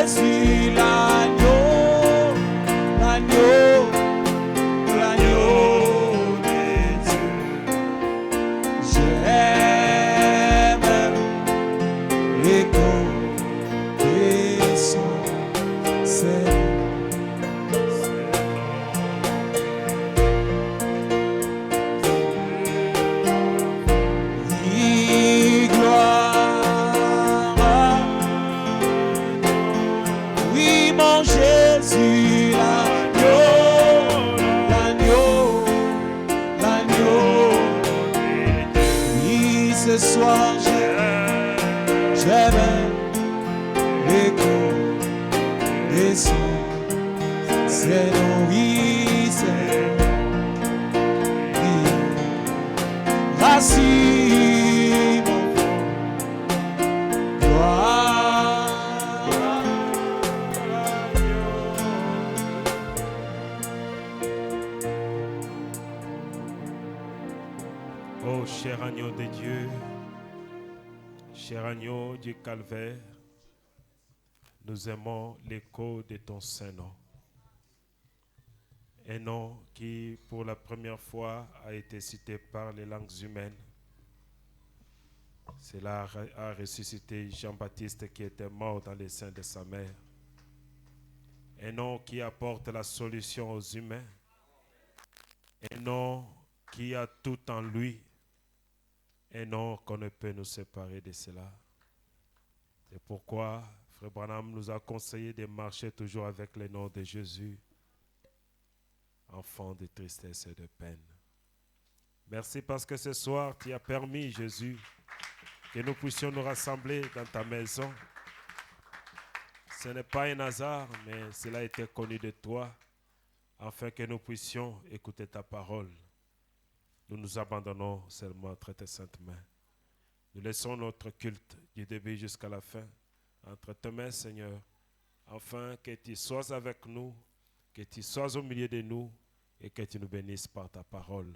Jésus, l'agneau, l'agneau, l'agneau de Dieu. J'aime l'écho de son Seigneur. Oui, gloire. Oui, mon Jésus, l'agneau, l'agneau, l'agneau. Oui, ce soir, j'aime l'écho des sons. C'est non, oui, c'est oui. Racine, gloire. Oh, cher agneau de Dieu, cher agneau du calvaire, nous aimons l'écho de ton Saint-Nom. Un nom qui, pour la première fois, a été cité par les langues humaines. Cela a ressuscité Jean-Baptiste qui était mort dans les seins de sa mère. Un nom qui apporte la solution aux humains. Un nom qui a tout en lui. Un nom qu'on ne peut nous séparer de cela. C'est pourquoi Frère Branham nous a conseillé de marcher toujours avec le nom de Jésus, enfant de tristesse et de peine. Merci parce que ce soir, tu as permis, Jésus, que nous puissions nous rassembler dans ta maison. Ce n'est pas un hasard, mais cela a été connu de toi, afin que nous puissions écouter ta parole. Nous nous abandonnons seulement entre tes saintes mains. Nous laissons notre culte du début jusqu'à la fin entre tes mains, Seigneur, afin que tu sois avec nous, que tu sois au milieu de nous et que tu nous bénisses par ta parole.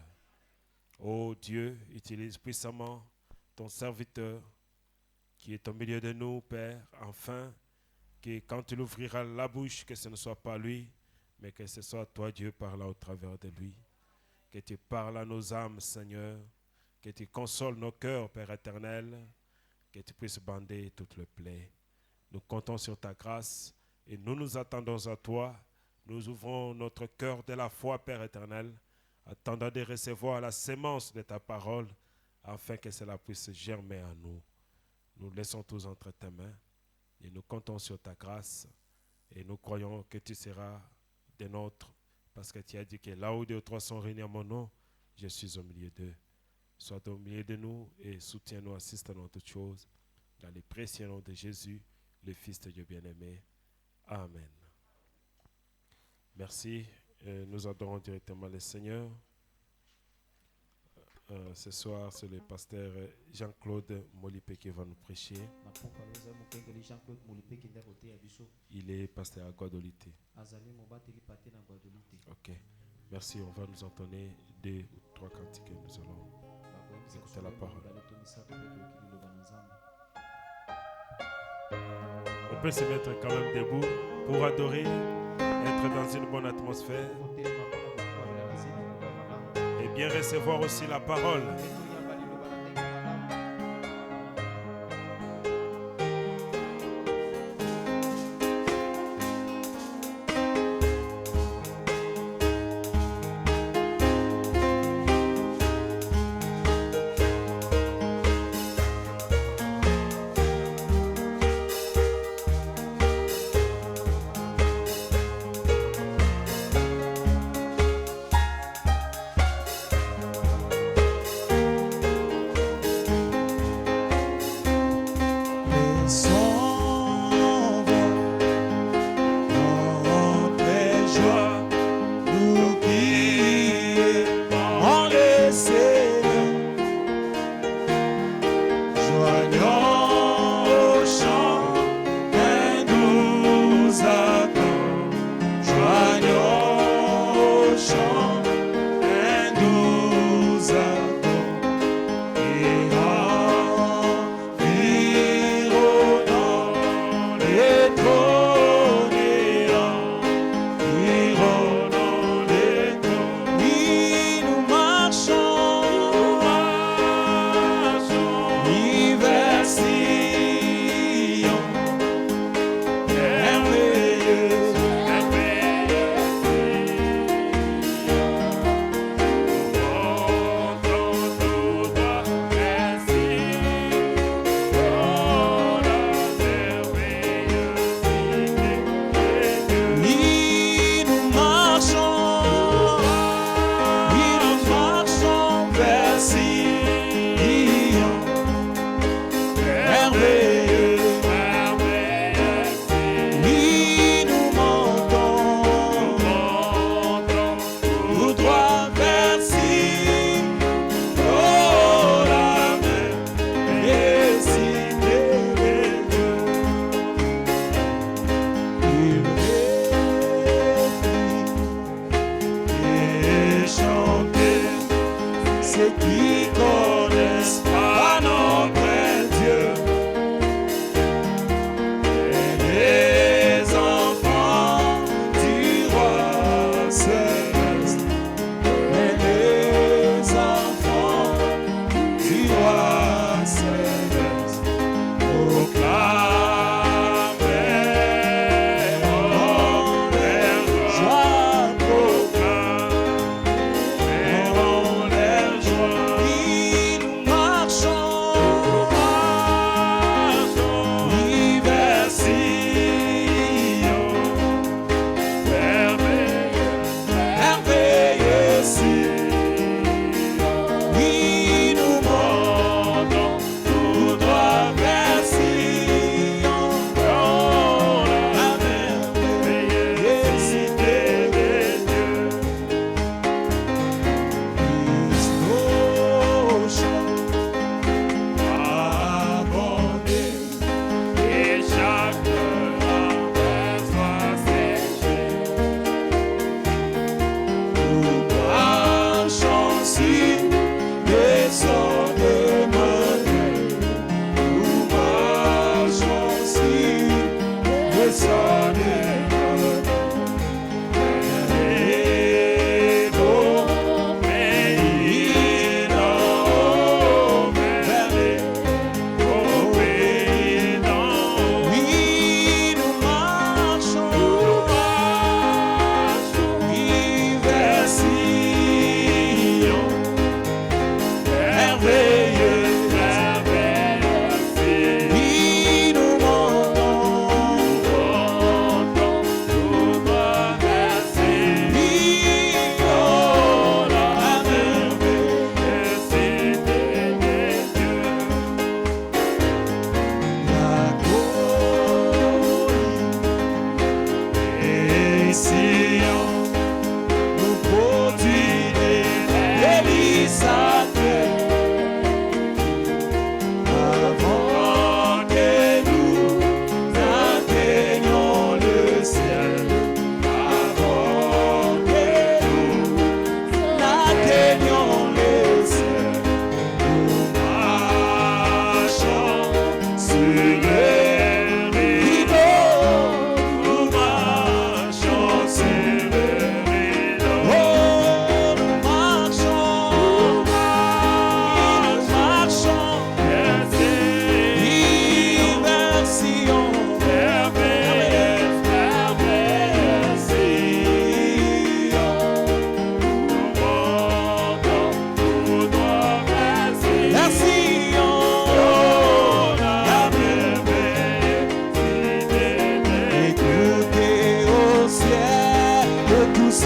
Ô Dieu, utilise puissamment ton serviteur qui est au milieu de nous, Père, afin que quand tu l'ouvriras la bouche, que ce ne soit pas lui, mais que ce soit toi, Dieu, parlant au travers de lui. Que tu parles à nos âmes, Seigneur, que tu consoles nos cœurs, Père éternel, que tu puisses bander toutes les plaies. Nous comptons sur ta grâce et nous nous attendons à toi. Nous ouvrons notre cœur de la foi, Père éternel, attendant de recevoir la sémence de ta parole, afin que cela puisse germer en nous. Nous laissons tous entre tes mains et nous comptons sur ta grâce et nous croyons que tu seras des nôtres, parce que tu as dit que là où 2 ou 3 sont réunis en mon nom, je suis au milieu d'eux. Sois au milieu de nous et soutiens-nous, assiste-nous en toutes choses. Dans les précieux noms de Jésus, le Fils de Dieu bien-aimé. Amen. Merci. Nous adorons directement le Seigneur. Ce soir, c'est le pasteur Jean-Claude Molipé qui va nous prêcher. Il est pasteur à Guadeloupe. Ok. Merci. On va nous entonner 2 ou 3 cantiques. Nous allons écouter la parole. On peut se mettre quand même debout pour adorer, être dans une bonne atmosphère et bien recevoir aussi la parole. Oh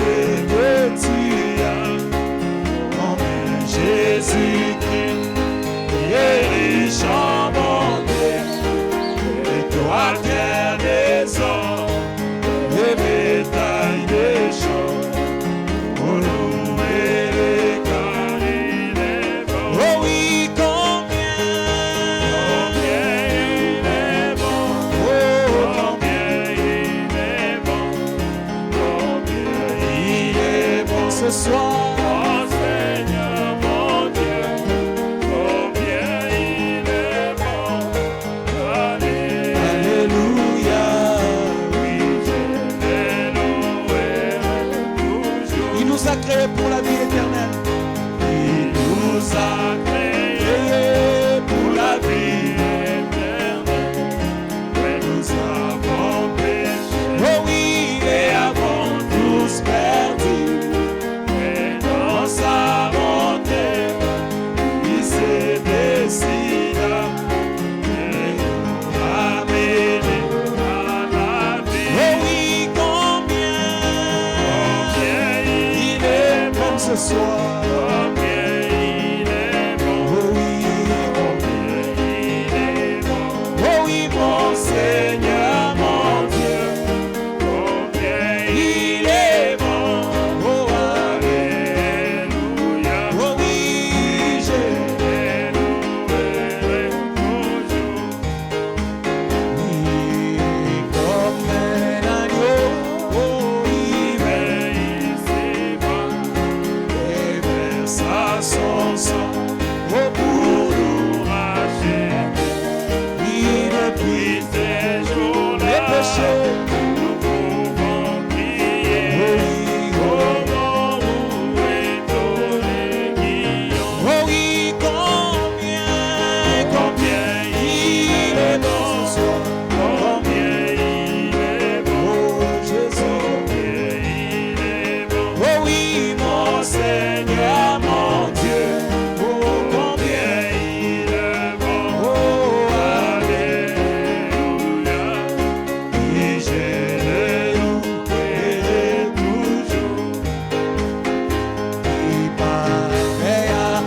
c'est petit, combien Jésus-Christ est riche en bonté, et toi terre des hommes, les bétails des champs, pour louer les cœurs, il est bon. Oh oui, combien il est bon, oh combien il est bon, combien il est bon ce soir. Oh Seigneur mon Dieu, combien il est bon. Alléluia, oui, je l'ai loué toujours. Il nous a créés pour la vie éternelle. Il nous a créés pour la vie éternelle. Mais nous avons péché. Oh oui, et avons tous perdu. Mais dans sa bonté, il s'est décidé de nous ramener à la vie. Oh oui, combien il est bon ce soir. Combien il est bon. Oh oui, combien il est bon. Oh oui, mon Seigneur, mon Dieu, combien il est bon. Oh alléluia. Oh oui, je l'ai loué toujours. Oui, comme un agneau, oh il veille ici bas et versa son sang, oh pour nous racheter. Oui, depuis ces jours-là, les péchés, nous pouvons crier. Oui, comment où est ton aiguillon. Oh oui, combien il est bon ce soir. Combien il est bon. Oh Jésus, combien il est bon. Oh oui, mon Seigneur, mon Dieu, oh combien il est bon. Oh alléluia, oui je le louerai toujours. Il paraît à un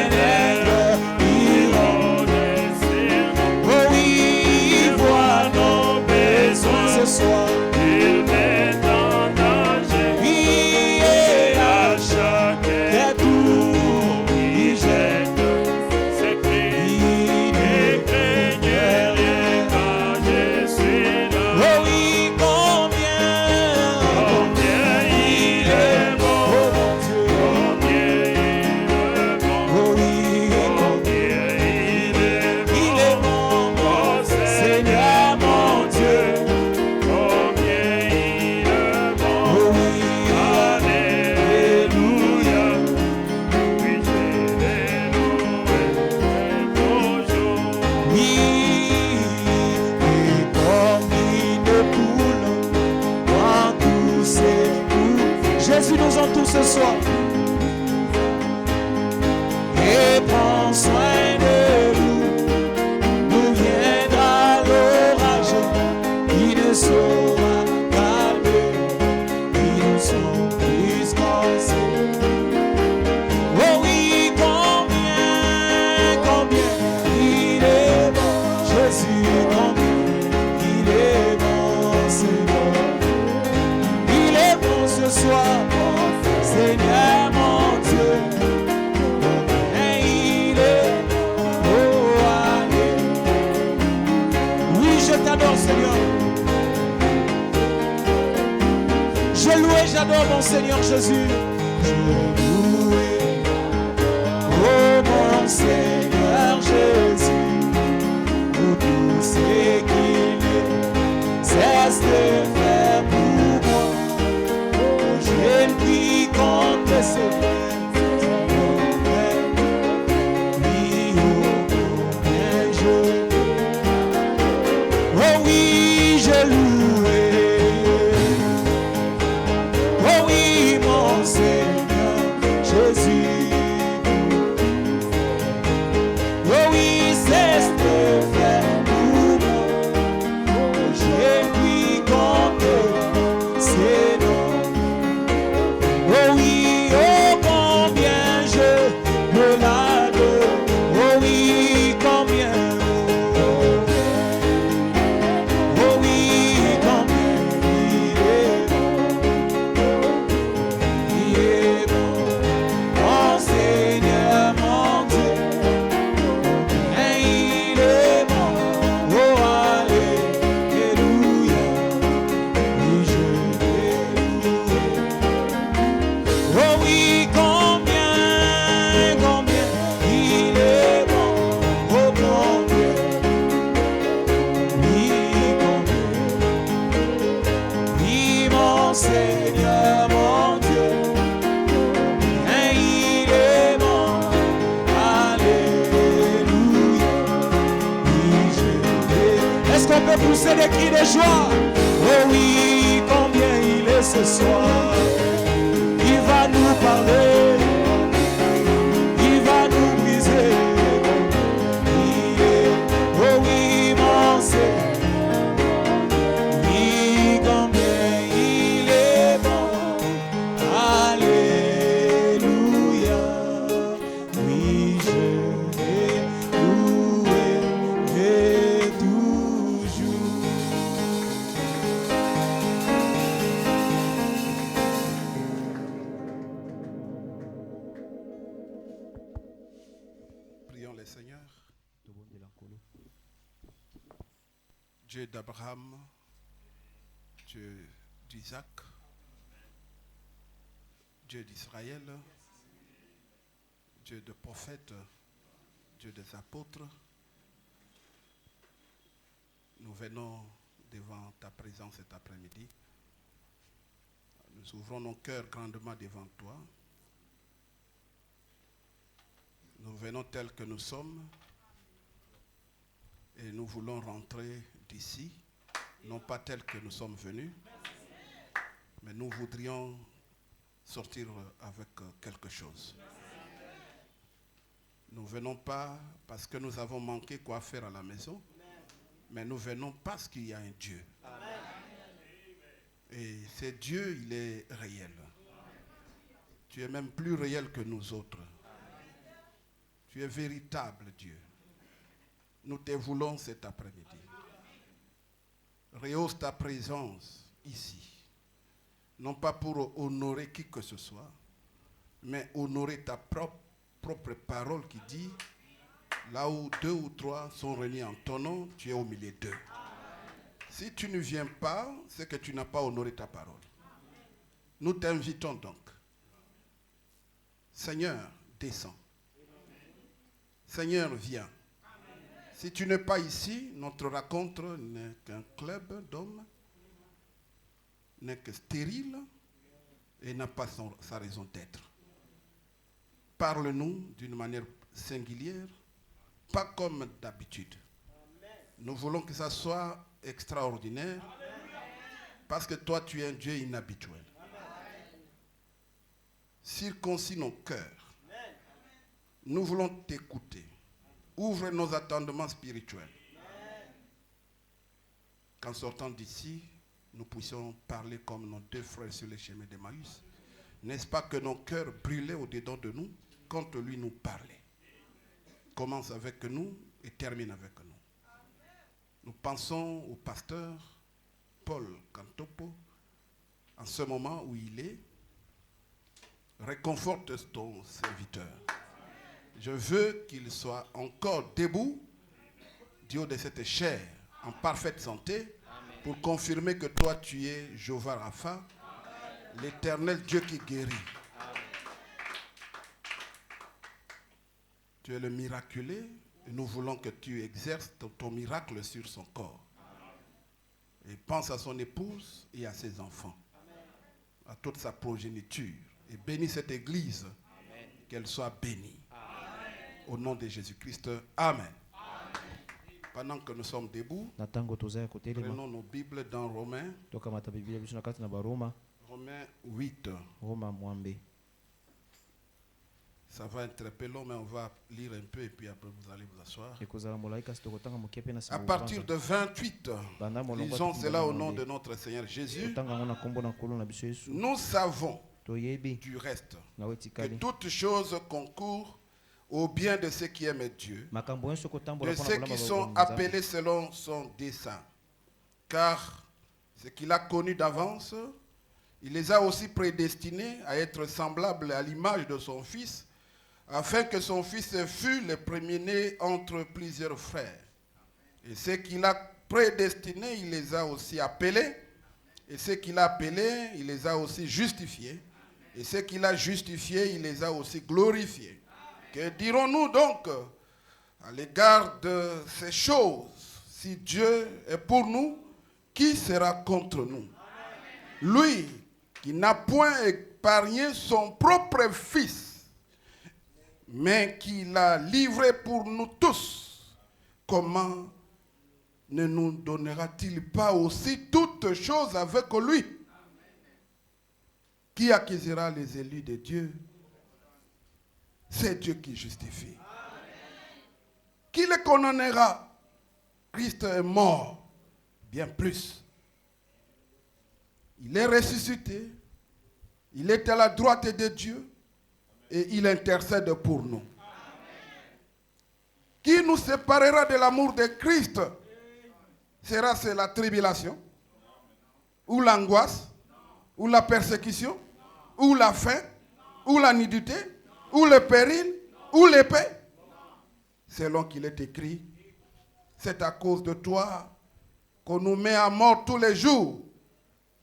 aigle, il rôde sur nous. Oh oui, il voit nos besoins ce soir. Il met en danger. Oui, et à chaque tour, il jette ses cris. Ne craignez rien car je suis là. Oh oui, combien il est bon. Oh mon Dieu, combien il est bon. Oh oui, combien il est bon. Oh Seigneur mon Dieu, combien il est bon. Oh oui, alléluia, oui je l'ai loué toujours. Oui, et comme une poule dans tous ses coups, Jésus nous entoure ce soir et prend soin de nous. Nous viendra l'orage, il ne saura calmer, il nous sont dispersés. Oh oui, combien il est bon, Jésus, combien il est bon, Seigneur. Il est bon ce soir, Seigneur mon Dieu, combien il est bon, oh alléluia. Oui, je t'adore Seigneur. Je loue et j'adore mon Seigneur Jésus. Je loue, oh mon Seigneur Jésus, pour tout ce qu'il cesse de faire pour moi. Oh, je ne puis compter ses promesses. Oui, oh, combien je oh oui, je loue. Oh oui, mon Seigneur Jésus. Oh oui, cesse de faire pour moi. Oh, j'ai pu compter ses noms. Seigneur mon Dieu. Et il est bon. Alléluia. Oui, je vais. Est-ce qu'on peut pousser des cris de joie? Oh oui, combien il est ce soir. Il va nous parler. Il va nous briser. Il est, oh oui, mon Seigneur. Oui, combien il est bon. Alléluia. Oui, je vais louer et toujours. Prions le Seigneur. Dieu d'Abraham, Dieu d'Isaac, Dieu d'Israël, Dieu des prophètes, Dieu des apôtres, nous venons devant ta présence cet après-midi. Nous ouvrons nos cœurs grandement devant toi. Nous venons tels que nous sommes et nous voulons rentrer d'ici, non pas tels que nous sommes venus, mais nous voudrions sortir avec quelque chose. Nous ne venons pas parce que nous avons manqué quoi faire à la maison, mais nous venons parce qu'il y a un Dieu. Et ce Dieu, il est réel. Tu es même plus réel que nous autres. Tu es véritable Dieu. Nous te voulons cet après-midi. Rehausse ta présence ici. Non pas pour honorer qui que ce soit, mais honorer ta propre parole qui dit, là où 2 ou 3 sont réunis en ton nom, tu es au milieu d'eux. Si tu ne viens pas, c'est que tu n'as pas honoré ta parole. Nous t'invitons donc. Seigneur, descends. Seigneur, viens. Si tu n'es pas ici, notre rencontre n'est qu'un club d'hommes, n'est que stérile et n'a pas sa raison d'être. Parle-nous d'une manière singulière, pas comme d'habitude. Nous voulons que ça soit extraordinaire parce que toi, tu es un Dieu inhabituel. Circoncis nos cœurs. Nous voulons t'écouter. Ouvre nos attendements spirituels. Qu'en sortant d'ici, nous puissions parler comme nos 2 frères sur les chemins d'Emmaüs. N'est-ce pas que nos cœurs brûlaient au-dedans de nous quand lui nous parlait? Commence avec nous et termine avec nous. Nous pensons au pasteur Paul Kantopo en ce moment où il est. Réconforte ton serviteur. Je veux qu'il soit encore debout du haut de cette chair, en parfaite santé, pour confirmer que toi tu es Jéhovah Rapha, l'éternel Dieu qui guérit. Tu es le miraculé et nous voulons que tu exerces ton miracle sur son corps. Et pense à son épouse et à ses enfants, à toute sa progéniture. Et bénis cette église, qu'elle soit bénie. Au nom de Jésus-Christ, Amen. Pendant que nous sommes debout, prenons nos Bibles dans Romains. Romains 8. Ça va être un peu long, mais on va lire un peu et puis après vous allez vous asseoir. À partir de 28, lisons cela au nom de notre Seigneur Jésus. Nous savons du reste que toutes choses concourent au bien de ceux qui aiment Dieu, de ceux qui sont appelés selon son dessein. Car ce qu'il a connu d'avance, il les a aussi prédestinés à être semblables à l'image de son Fils, afin que son Fils fût le premier-né entre plusieurs frères. Et ceux qu'il a prédestinés, il les a aussi appelés. Et ceux qu'il a appelés, il les a aussi justifiés. Et ceux qu'il a justifiés, il les a aussi glorifiés. Que dirons-nous donc à l'égard de ces choses? Si Dieu est pour nous, qui sera contre nous? Lui qui n'a point épargné son propre Fils, mais qui l'a livré pour nous tous, comment ne nous donnera-t-il pas aussi toutes choses avec lui? Qui accusera les élus de Dieu? C'est Dieu qui justifie. Qui les condamnera? Christ est mort, bien plus. Il est ressuscité, il est à la droite de Dieu et il intercède pour nous. Qui nous séparera de l'amour de Christ? Sera-ce la tribulation, ou l'angoisse, ou la persécution, ou la faim, ou la nudité, ou le péril, ou l'épée? Selon qu'il est écrit, c'est à cause de toi qu'on nous met à mort tous les jours,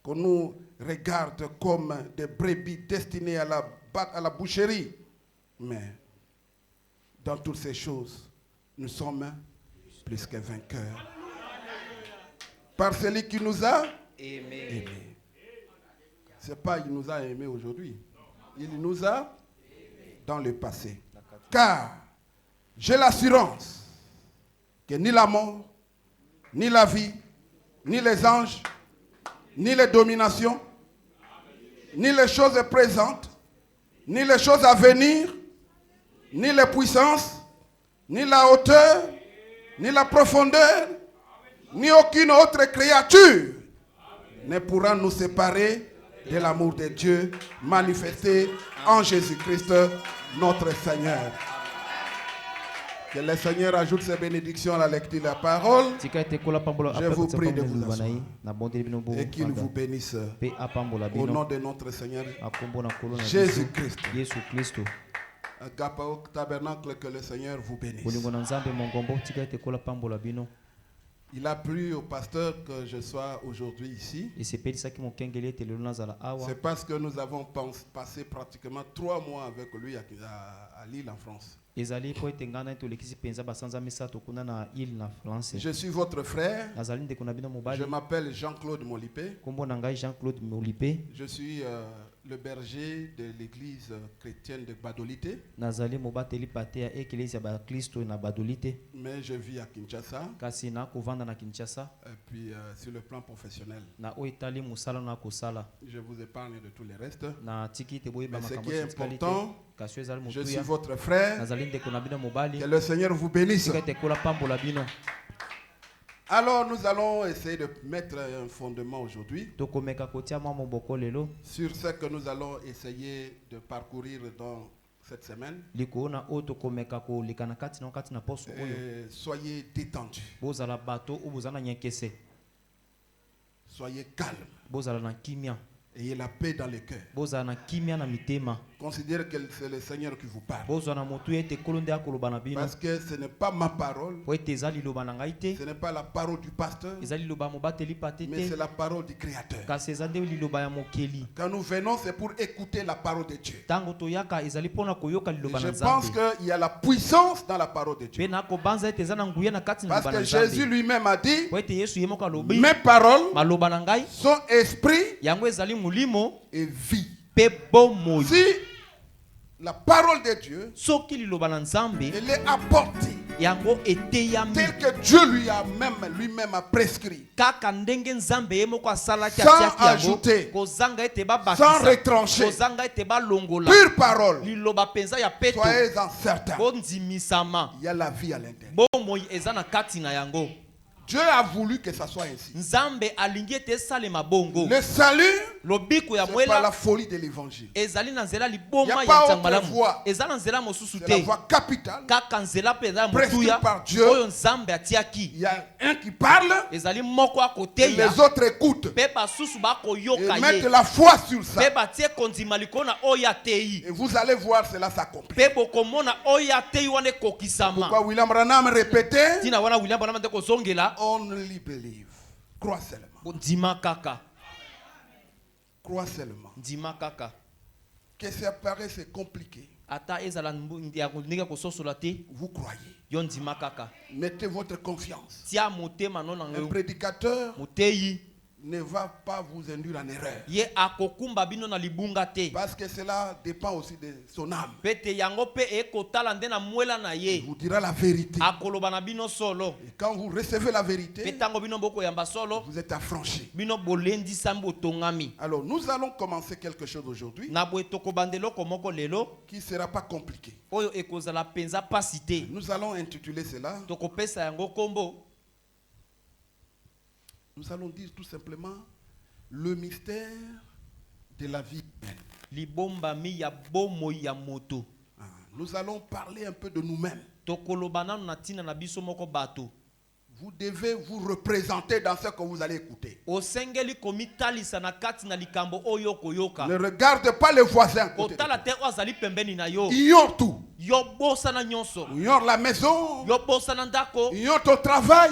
qu'on nous regarde comme des brebis destinées à la boucherie. Mais dans toutes ces choses, nous sommes plus que vainqueurs. Par celui qui nous a aimés. Ce n'est pas il nous a aimés aujourd'hui. Il nous a dans le passé. Car j'ai l'assurance que ni la mort, ni la vie, ni les anges, ni les dominations, ni les choses présentes, ni les choses à venir, ni les puissances, ni la hauteur, ni la profondeur, ni aucune autre créature ne pourra nous séparer de l'amour de Dieu manifesté en Jésus-Christ, notre Seigneur. Que le Seigneur ajoute ses bénédictions à la lecture de la parole. Je vous prie de vous asseoir et qu'il vous bénisse au nom de notre Seigneur Jésus-Christ. Agapao tabernacle, que le Seigneur vous bénisse. Il a plu au pasteur que je sois aujourd'hui ici. C'est parce que nous avons passé pratiquement 3 mois avec lui à Lille en France. Je suis votre frère. Je m'appelle Jean-Claude Molipé. Je suis le berger de l'église chrétienne de Badolité. Mais je vis à Kinshasa. Et puis sur le plan professionnel. Je vous épargne de tous les restes. Mais ce qui est important, je suis votre frère. Que le Seigneur vous bénisse. Alors nous allons essayer de mettre un fondement aujourd'hui sur ce que nous allons essayer de parcourir dans cette semaine. Soyez détendus. Soyez calmes. Ayez la paix dans le cœur. Considérez que c'est le Seigneur qui vous parle. Parce que ce n'est pas ma parole. Ce n'est pas la parole du pasteur. Mais c'est la parole du Créateur. Quand nous venons, c'est pour écouter la parole de Dieu. Et je pense qu'il y a la puissance dans la parole de Dieu. Parce que Jésus lui-même a dit, mes paroles sont esprit et vie. Si la parole de Dieu, elle est apportée tel que Dieu lui-même a prescrit, sans ajouter, sans retrancher, pure parole, soyez-en certains, il y a la vie à l'intérieur. Dieu a voulu que ça soit ainsi. Le salut, c'est pas la folie de l'évangile. Il n'y a pas autre voie. C'est la voie capitale prescrite par Dieu. Il y a un qui parle et les autres écoutent et mettent la foi sur ça. Et vous allez voir cela s'accomplir. Pourquoi William Branham répétait, only believe. Crois seulement. Crois seulement. Que ça paraisse compliqué. Vous croyez. Mettez votre confiance. Un prédicateur ne va pas vous induire en erreur. Parce que cela dépend aussi de son âme. Il vous dira la vérité. Et quand vous recevez la vérité, vous êtes affranchi. Alors nous allons commencer quelque chose aujourd'hui qui ne sera pas compliqué. Nous allons intituler cela. Nous allons dire tout simplement le mystère de la vie humaine. Nous allons parler un peu de nous-mêmes. Vous devez vous représenter dans ce que vous allez écouter. Ne regarde pas les voisins. Ignore tout. Ignore la maison. Ignore ton travail.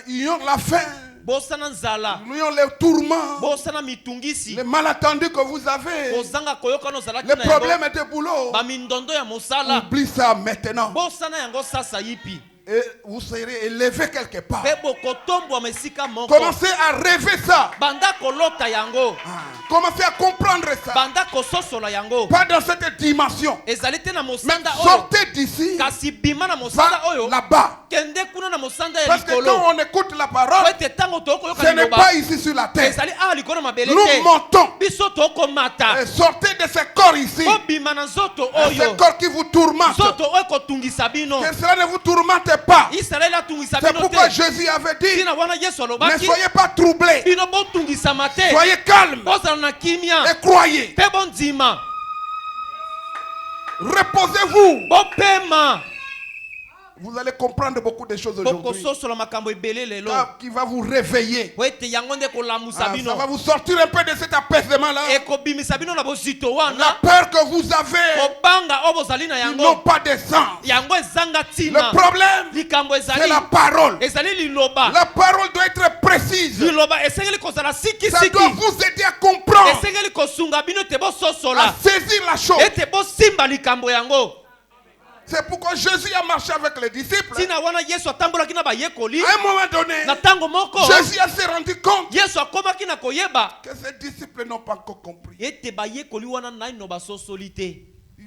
Ignore la faim. Ignore les tourments. Les malentendus que vous avez. Les problèmes de boulot. Oublie ça maintenant. Et vous serez élevé quelque part. Commencez à rêver ça. Commencez à comprendre ça. Pas dans cette dimension. Même sortez d'ici. Va là-bas. Parce que quand on écoute la parole, ce n'est pas ici sur la terre. Nous montons. Et sortez de ce corps ici. Ce corps qui vous tourmente. Que cela ne vous tourmente pas. C'est pourquoi Jésus avait dit: ne soyez pas troublés. Soyez calmes. Et croyez. Reposez-vous. Vous allez comprendre beaucoup de choses aujourd'hui qui va vous réveiller. Ça va vous sortir un peu de cet apaisement-là. La peur que vous avez, ils n'ont pas de sens. Le problème, c'est la parole. La parole doit être précise. Ça doit vous aider à comprendre, à saisir la chose. C'est pourquoi Jésus a marché avec les disciples. À un moment donné, Jésus s'est rendu compte que ses disciples n'ont pas encore compris. Il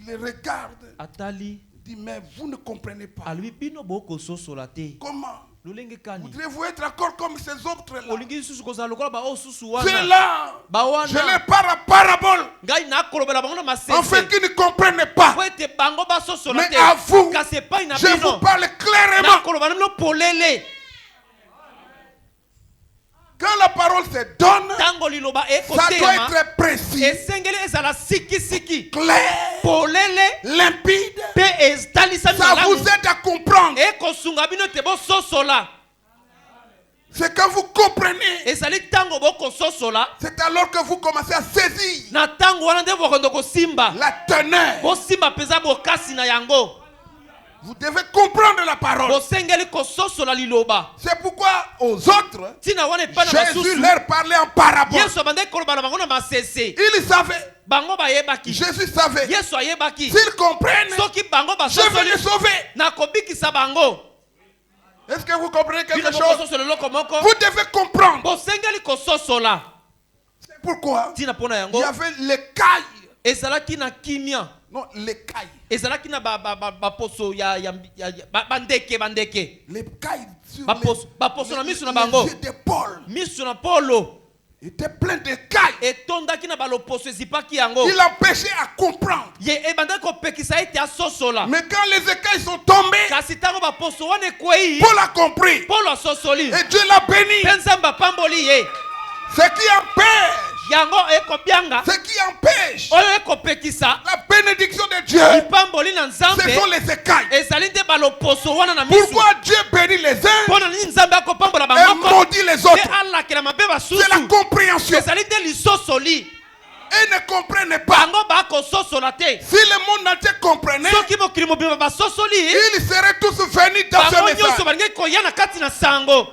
les regarde. Il dit: mais vous ne comprenez pas. Comment voudrez-vous être d'accord comme ces autres là? Ceux-là, je les parle à parabole, afin qu'ils ne comprennent pas. Mais à vous, je vous parle clairement. Quand la parole se donne, ça doit être précis, clair, limpide. Ça vous aide à comprendre. C'est quand vous comprenez, c'est alors que vous commencez à saisir la teneur. Vous devez comprendre la parole. C'est pourquoi aux autres, Jésus leur parlait en parabole. Ils savaient. Jésus savait. S'ils comprennent, je vais les sauver. Est-ce que vous comprenez quelque chose? Vous devez comprendre. C'est pourquoi il y avait l'écaille. Non, l'écaille. L'écaille sur les yeux de Paul était plein d'écailles. Il empêchait à comprendre. Mais quand les écailles sont tombées, Paul a compris. Et Dieu l'a béni. Ce qui empêche la bénédiction de Dieu, ce sont les écailles. Pourquoi Dieu bénit les uns et maudit les autres? C'est la compréhension. Ils ne comprennent pas. Si le monde entier comprenait, ils seraient tous venus dans ce message.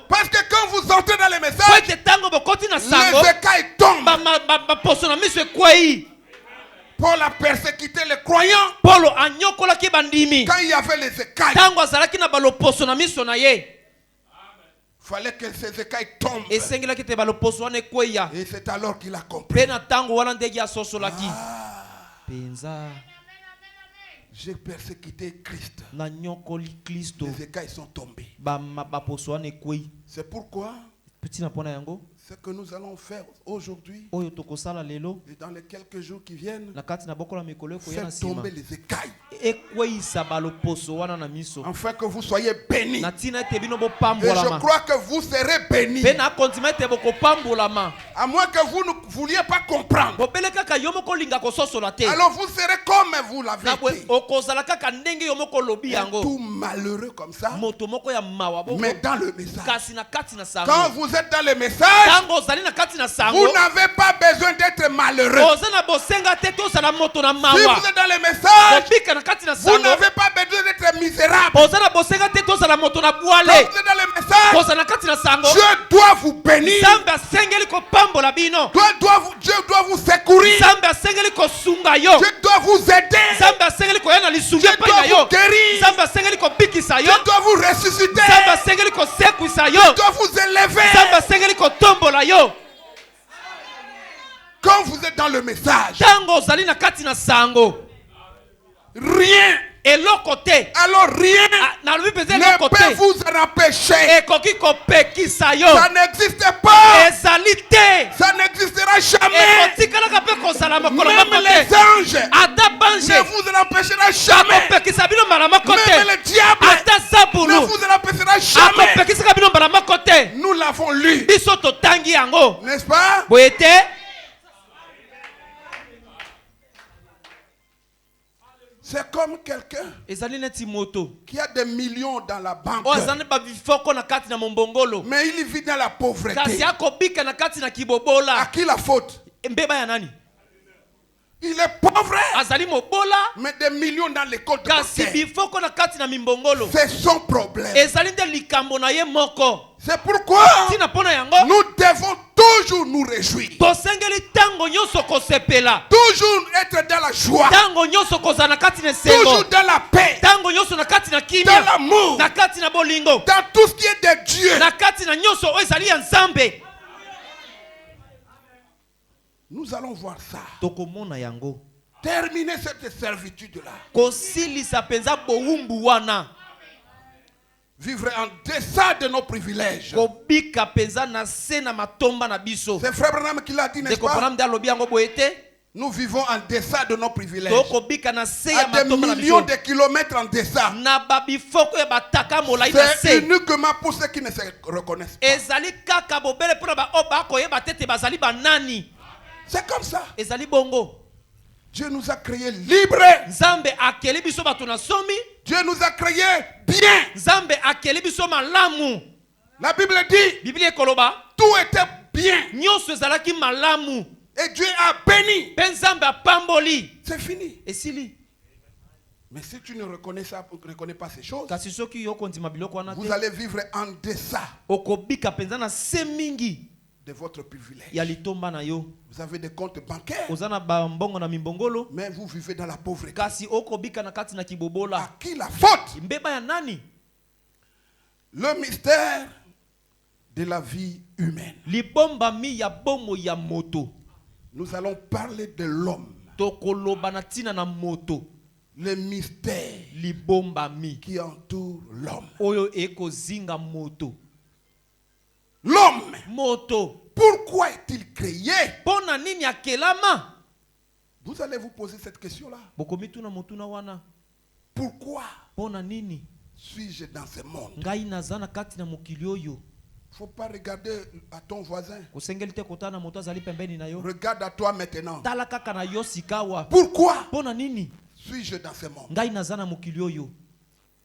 Parce que quand vous entrez dans les messages, les écailles tombent. Paul a persécuté les croyants quand il y avait les écailles. Il fallait que ces écailles tombent. Et c'est alors qu'il a compris. J'ai persécuté Christ. Les écailles sont tombées. C'est pourquoi ce que nous allons faire aujourd'hui et dans les quelques jours qui viennent, faire tomber les écailles afin que vous soyez bénis. Et je crois que vous serez bénis. À moins que vous ne vouliez pas comprendre, alors vous serez comme vous l'avez dit. Tout malheureux comme ça, mais dans le message. Quand vous êtes dans le message, vous n'avez pas besoin d'être malheureux. Si vous êtes dans le message, vous n'avez pas besoin d'être misérable. Quand vous êtes dans le message, Dieu doit vous bénir. Dieu doit vous secourir. Dieu doit vous aider. Dieu doit vous guérir. Dieu doit vous ressusciter. Dieu doit vous élever. Quand vous êtes dans le message, rien, alors rien ne peut vous en empêcher. Ça n'existe pas. Ça n'existera jamais. Même les anges ne vous en empêchera jamais. Même le diable ne vous en empêchera jamais. Nous l'avons lu. N'est-ce pas? C'est comme quelqu'un qui a des millions dans la banque, mais il vit dans la pauvreté. À qui la faute? Il est pauvre, mais des millions dans les comptes bancaires. C'est son problème. C'est pourquoi nous devons toujours nous réjouir. Toujours être dans la joie. Toujours dans la paix. Dans l'amour. Dans tout ce qui est de Dieu. Nous allons voir ça. Terminer cette servitude-là. Vivre en deçà de nos privilèges. C'est Frère Branham qui l'a dit, n'est-ce pas? Nous vivons en deçà de nos privilèges. À des millions de kilomètres en deçà. C'est uniquement pour ceux qui ne se reconnaissent pas. C'est comme ça. Dieu nous a créés libres. Dieu nous a créés bien. La Bible dit tout était bien. Et Dieu a béni. C'est fini. Mais si tu ne reconnais pas ces choses, vous allez vivre en deçà de votre privilège. Vous avez des comptes bancaires, mais vous vivez dans la pauvreté. À qui la faute? Le mystère de la vie humaine. Nous allons parler de l'homme. Le mystère qui entoure l'homme. L'homme, pourquoi est-il créé? Vous allez vous poser cette question-là. Pourquoi suis-je dans ce monde? Il ne faut pas regarder à ton voisin. Regarde à toi maintenant. Pourquoi suis-je dans ce monde?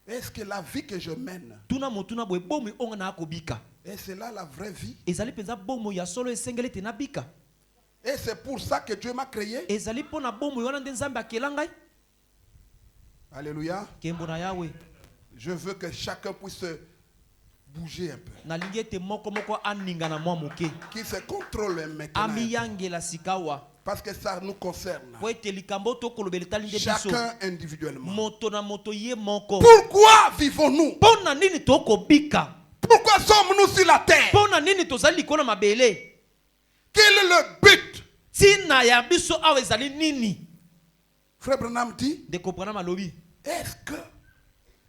Est-ce que la vie que je mène, et c'est là la vraie vie? Et c'est pour ça que Dieu m'a créé. Alléluia. Je veux que chacun puisse bouger un peu. Qui se contrôle maintenant. Parce que ça nous concerne. Chacun individuellement. Pourquoi vivons-nous? Pourquoi sommes-nous sur la terre? Quel est le but? Frère Branham dit, est-ce que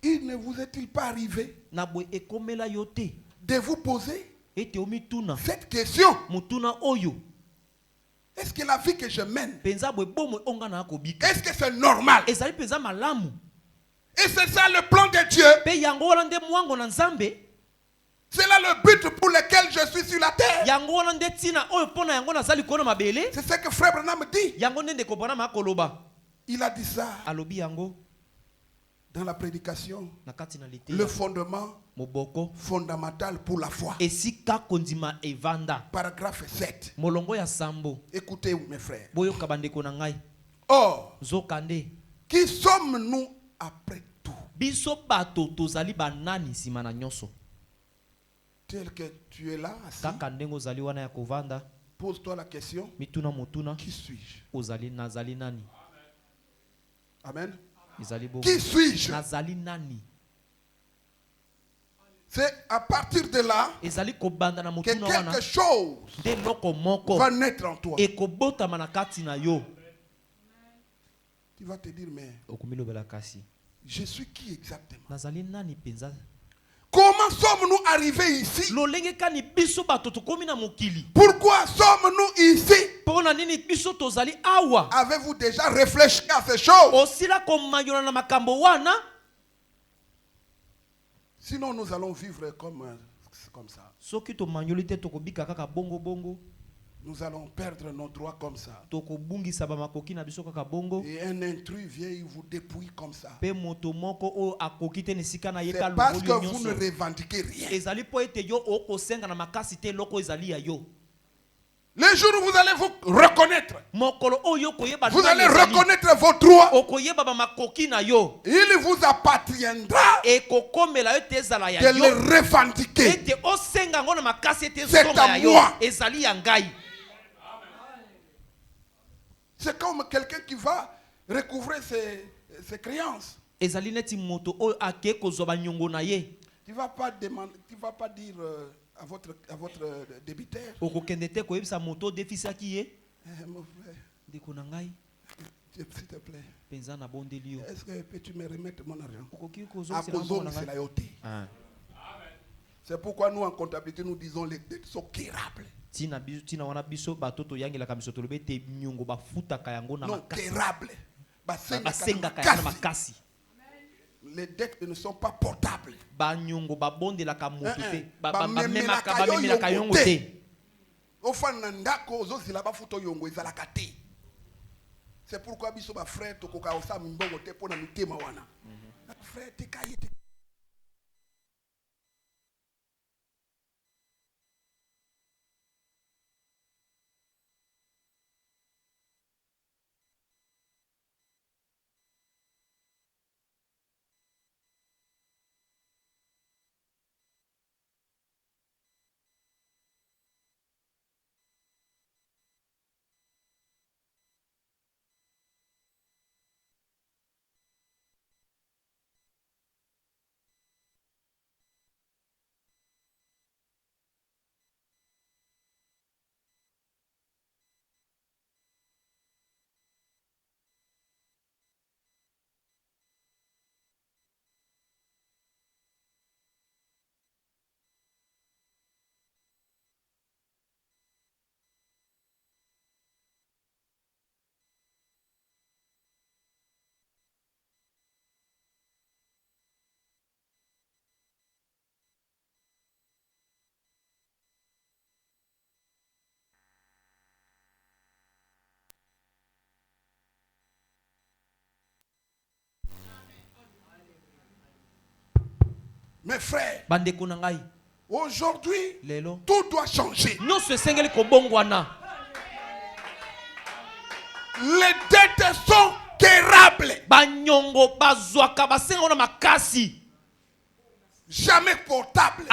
il ne vous est-il pas arrivé de vous poser cette question? Est-ce que la vie que je mène, est-ce que c'est normal? Et c'est ça le plan de Dieu. C'est là le but pour lequel je suis sur la terre. C'est ce que Frère Branham dit. Il a dit ça dans la prédication. Le fondement fondamental pour la foi. Paragraphe 7. Écoutez mes frères. Or, qui sommes-nous après tout? Tel que tu es là assis, pose-toi la question, qui suis-je? Amen. Qui suis-je? C'est à partir de là que quelque chose va naître en toi. Tu vas te dire, mais je suis qui exactement? Comment sommes-nous arrivés ici? Pourquoi sommes-nous ici? Avez-vous déjà réfléchi à ces choses? Sinon nous allons vivre comme ça. Nous allons perdre nos droits comme ça. Et un intrus vient, il vous dépouille comme ça. C'est parce que vous ne revendiquez rien. Les jours où vous allez vous reconnaître, vous allez reconnaître vos droits, il vous appartiendra de les revendiquer. C'est à moi. C'est comme quelqu'un qui va recouvrer ses créances. Tu ne vas pas dire à votre débiteur, mon frère, s'il te plaît, est-ce que peux-tu me remettre mon argent? C'est pourquoi nous en comptabilité nous disons les dettes sont quérables. Non, quérables. Les dettes ne sont pas portables. C'est pourquoi biso ba frère tokoka osa mbongo te pona mitema wana. Frère te kayete. Mes frères, aujourd'hui, tout doit changer. Les dettes sont quérables. Jamais portables.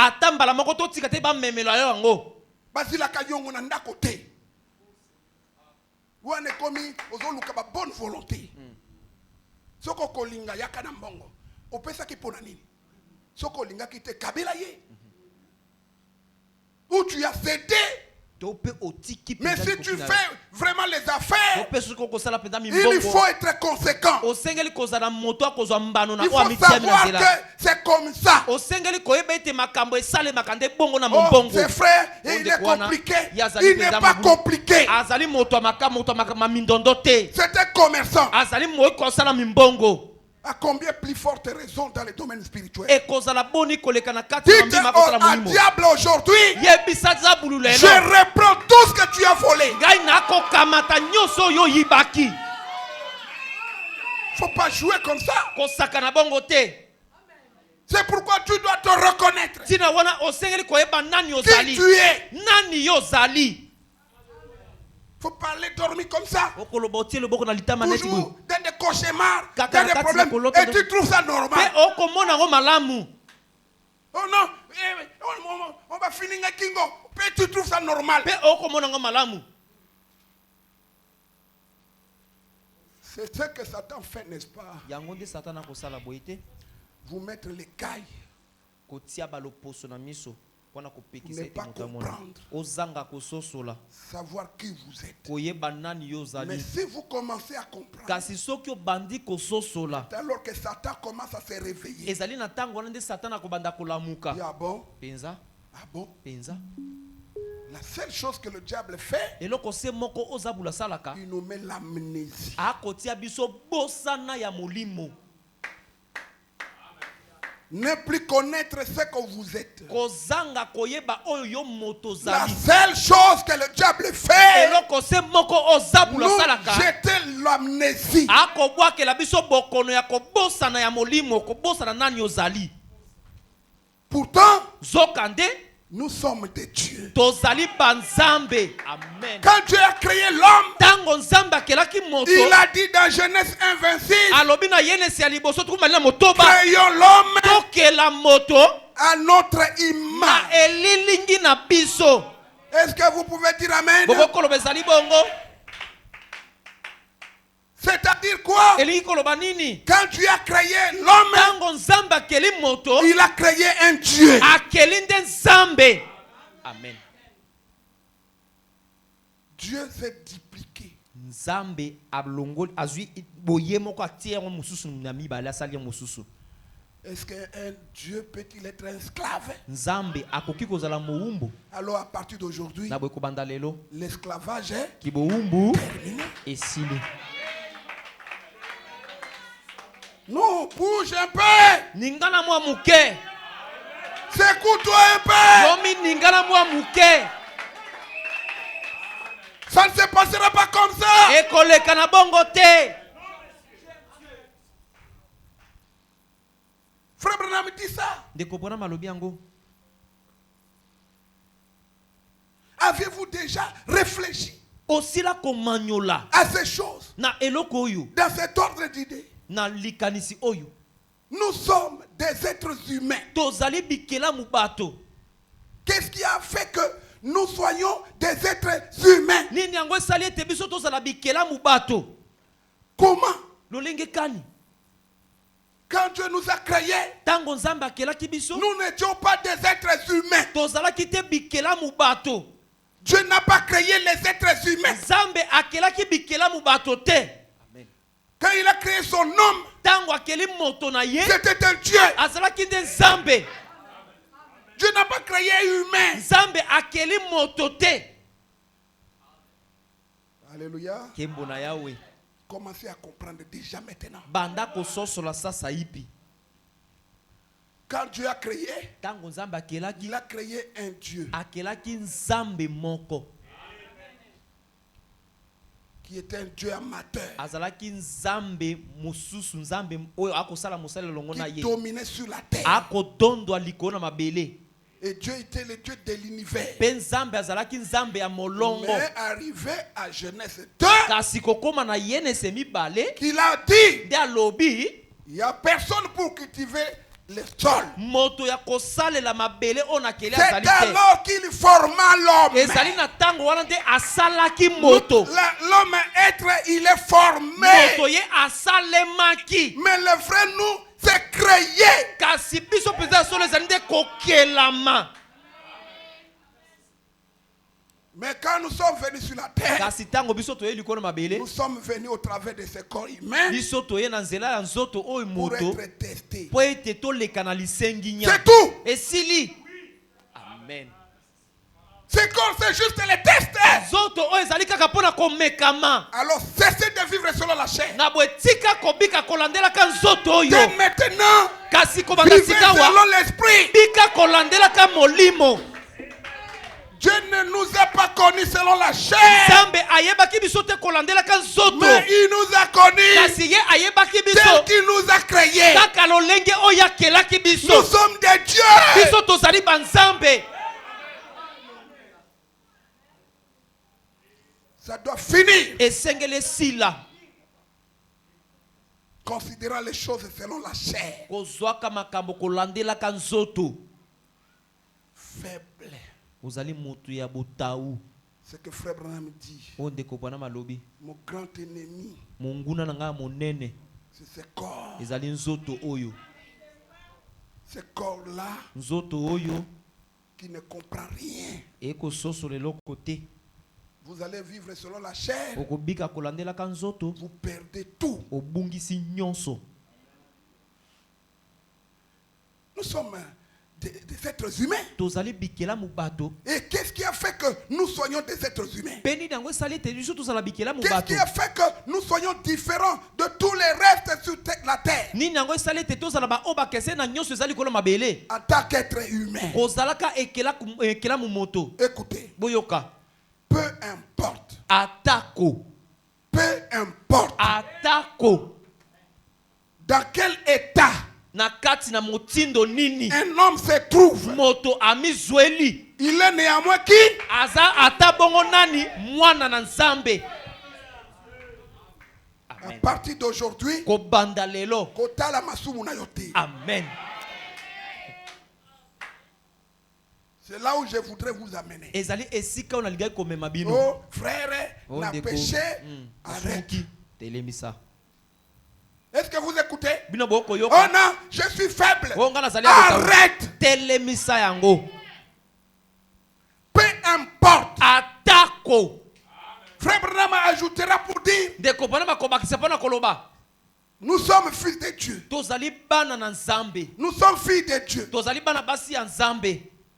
Bonne volonté. Soko kolinga yakana mbongo. Opesa ki pona nini? Soko linga kite kabela ye. où tu as cédé. Mais si tu fais vraiment les affaires, il faut être conséquent. Il faut savoir que c'est comme ça. Oh, c'est frère, il est compliqué. Il n'est pas compliqué. C'est un commerçant. À combien plus forte raison dans les domaines spirituels? Dites au diable aujourd'hui, je reprends tout ce que tu as volé. Il ne faut pas jouer comme ça. C'est pourquoi tu dois te reconnaître. Qui tu es. Il faut parler, dormir comme ça. Toujours dans des cauchemars, dans des problèmes. Et tu trouves ça normal. Oh non, on va finir avec Kingo. Et tu trouves ça normal. C'est ce que Satan fait, n'est-ce pas? Vous mettre les cailles. Ne pas comprendre, savoir qui vous êtes. Mais si vous commencez à comprendre, alors que Satan commence à se réveiller. Ah bon? Ah bon? La seule chose que le diable fait, il nous met l'amnésie. Ne plus connaître ce que vous êtes. La seule chose que le diable fait, nous jeter l'amnésie. Pourtant, nous sommes des dieux. Amen. Quand Dieu a créé l'homme, il a dit dans Genèse 1:26, créons l'homme à notre image. Est-ce que vous pouvez dire Amen? C'est-à-dire quoi? Quand Dieu a créé l'homme, il a créé un Dieu. Amen. Dieu s'est dupliqué. Est-ce qu'un Dieu peut-il être un esclave? Alors à partir d'aujourd'hui, l'esclavage est terminé. Non, bouge un peu. Secoue-toi un peu. Ça ne se passera pas comme ça. Frère Branham dit ça. Avez-vous déjà réfléchi à ces choses? Dans cet ordre d'idées, nous sommes des êtres humains. Qu'est-ce qui a fait que nous soyons des êtres humains? Comment? Quand Dieu nous a créés, nous n'étions pas des êtres humains. Dieu n'a pas créé les êtres humains. Quand il a créé son homme, c'était un Dieu. Dieu n'a pas créé humain. Alléluia. Commencez à comprendre déjà maintenant. Quand Dieu a créé, il a créé un Dieu qui était un Dieu amateur, qui dominait sur la terre. Et Dieu était le Dieu de l'univers. Mais arrivé à Genèse 2, qu'il a dit, il n'y a personne pour cultiver le sol. C'est alors qu'il forma l'homme. L'homme être, il est formé. Mais le vrai nous, c'est créé. Mais quand nous sommes venus sur la terre, nous sommes venus au travers de ce corps humain pour être testés. C'est tout. Amen. Ce corps, c'est juste les tests. Alors cessez de vivre selon la chair. Dès maintenant, vivez selon l'esprit. Dieu ne nous a pas connus selon la chair, mais il nous a connus tel qu'il nous a créés. Nous sommes des dieux. Ça doit finir. Considérant les choses selon la chair. Faible. Ce que Frère Branham dit. Mon grand ennemi, c'est ce corps. Ce corps-là qui ne comprend rien. Vous allez vivre selon la chair. Vous perdez tout. Nous sommes des êtres humains. Et qu'est-ce qui a fait que nous soyons des êtres humains? Qu'est-ce qui a fait que nous soyons différents de tous les restes sur la terre? En tant qu'être humain. Écoutez. Peu importe. Peu importe. Dans quel état un homme se trouve, il est néanmoins qui? À partir d'aujourd'hui, amen. C'est là où je voudrais vous amener. Oh frère, n'a péché, arrête. Est-ce que vous écoutez? Oh non, je suis faible. Arrête. Peu importe. Frère Branham ajoutera pour dire, nous sommes fils de Dieu. Nous sommes filles de Dieu.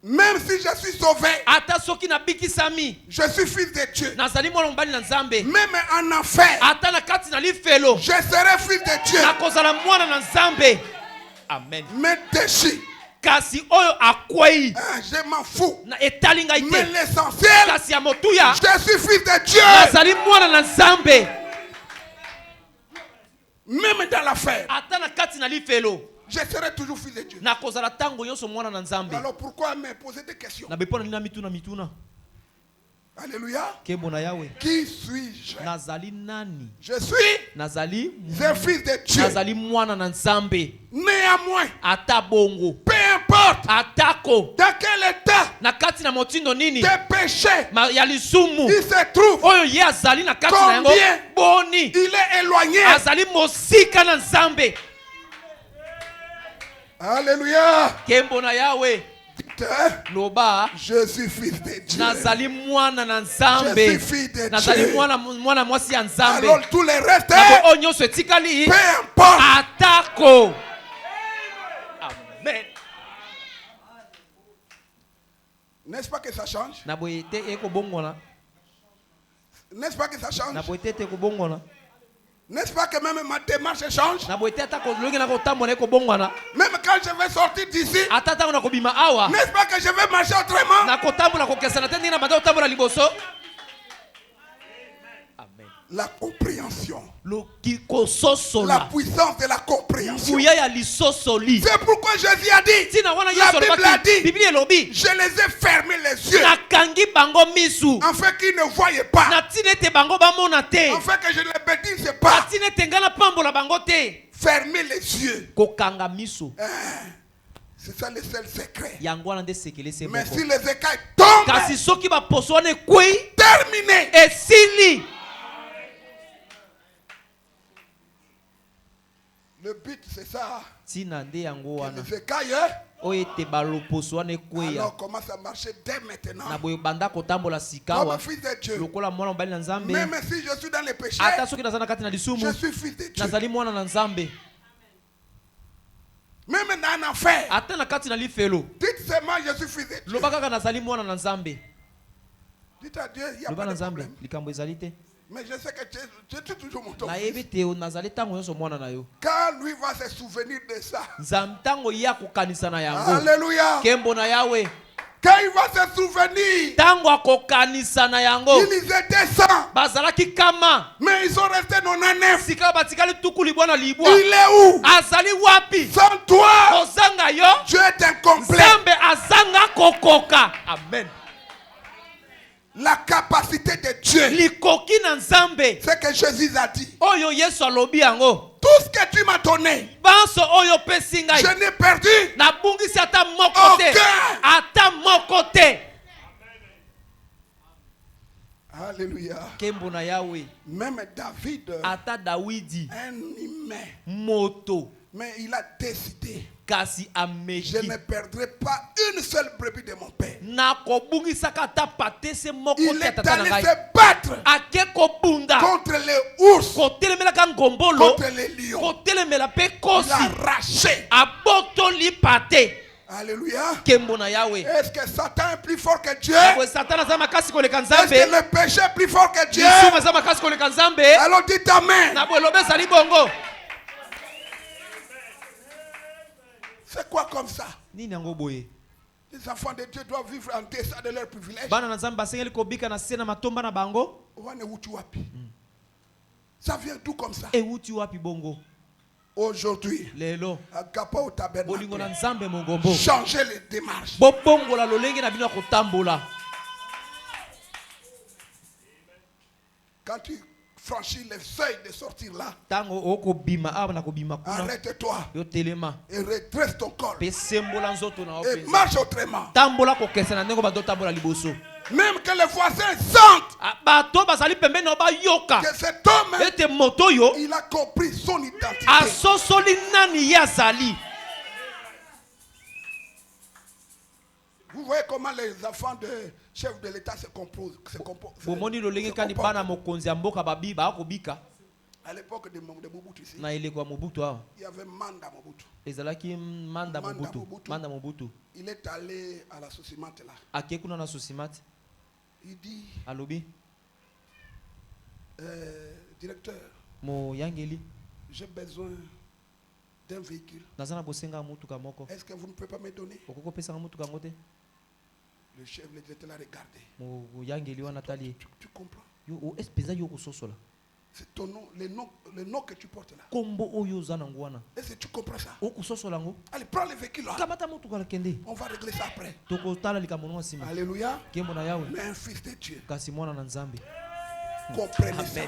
Même si je suis sauvé, je suis fils de Dieu. Même en enfer, je serai fils de Dieu. Amen. Mais déchire. Je m'en fous. Mais l'essentiel, je suis fils de Dieu. Même dans l'affaire, je serai toujours fils de Dieu. Alors pourquoi me poser des questions? Alléluia. Qui suis-je? Je suis un fils de Dieu. Néanmoins, peu importe dans quel état de péché il se trouve, combien il est éloigné. Alléluia. Je suis fils de Dieu. Je suis fils de Dieu. Alors tous les restes, peu importe. Amen. N'est-ce pas que ça change? N'est-ce pas que ça change? N'est-ce pas que même ma démarche change? Même quand je vais sortir d'ici, n'est-ce pas que je vais marcher autrement? La compréhension. La puissance de la compréhension. C'est pourquoi Jésus a dit, la Bible a dit, je les ai fermés les yeux afin qu'ils ne voient pas, afin que je ne les bêtise pas. Fermer les yeux. C'est ça le seul secret. Mais si les écailles tombent, terminé. Le but c'est ça. ne fait qu'aille. Alors commence à marcher dès maintenant. Comme fils de Dieu. Même si je suis dans les péchés, je suis fils de Dieu. Même dans un enfer. Dites seulement je suis fils de Dieu. Dites à Dieu, il n'y a pas de problème. Mais je sais que tu es toujours mon fils. Quand lui va se souvenir de ça. Alléluia. Quand il va se souvenir, ils étaient 100. Mais ils sont restés 99. Il est où? Sans toi, Dieu est incomplet. Amen. La capacité de Dieu, c'est que Jésus a dit. Tout ce que tu m'as donné, je n'ai perdu aucun. Alléluia. Même David, un humain, mais il a décidé. Je ne perdrai pas une seule brebis de mon père. Il est allé se battre contre les ours, contre les lions. Il a arraché. Alléluia. Est-ce que Satan est plus fort que Dieu? Est-ce que le péché est plus fort que Dieu? Alors dites amen. C'est quoi comme ça? Les enfants de Dieu doivent vivre en deçà de leurs privilèges. Ça vient d'où comme ça? Aujourd'hui, Agapa au tabernacle, changer les démarches. Quand tu franchis les seuils de sortir là, arrête-toi et redresse ton corps et marche autrement. Même que les voisins sentent que cet homme, il a compris son identité. Vous voyez comment les enfants de chefs de l'État se composent. À l'époque de Mobutu ici, il y avait Manda Mobutu. Il est allé à la Sosimate là. Il dit, directeur, j'ai besoin d'un véhicule. Est-ce que vous ne pouvez pas me donner? Le chef de l'État l'a regardé. Tu comprends? C'est ton nom, le nom que tu portes là. Est-ce que tu comprends ça? Allez, prends le véhicule là. On va régler ça après. Alléluia. Mais un fils de Dieu. Comprenez ça.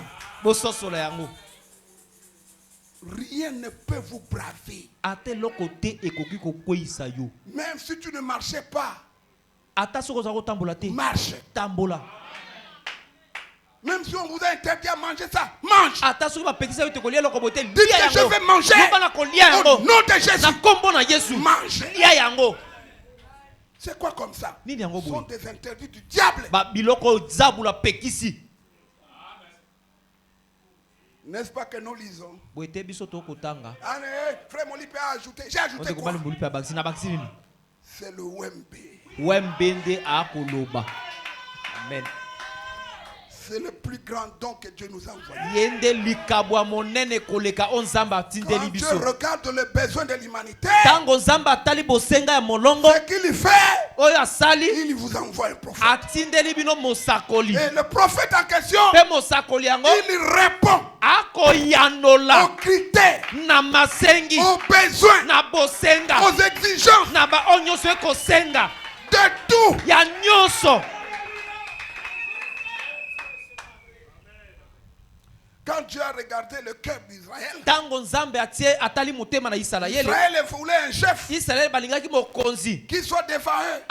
Rien ne peut vous braver. Même si tu ne marchais pas, marche. Même si on vous a interdit à manger ça, mange. Dites que je vais manger au nom de Jésus. Mange. C'est quoi comme ça? Ce sont des interdits du diable. N'est-ce pas que nous lisons? Frère Molipe a ajouté. J'ai ajouté quoi? C'est le Wembe. Amen. C'est le plus grand don que Dieu nous a envoyé. Quand Dieu regarde le besoin de l'humanité, ce qu'il fait, il vous envoie un prophète. Et le prophète en question, il répond aux critères, aux besoins, aux exigences de tout. Quand Dieu a regardé le cœur d'Israël, Israël voulait un chef qui soit devant eux.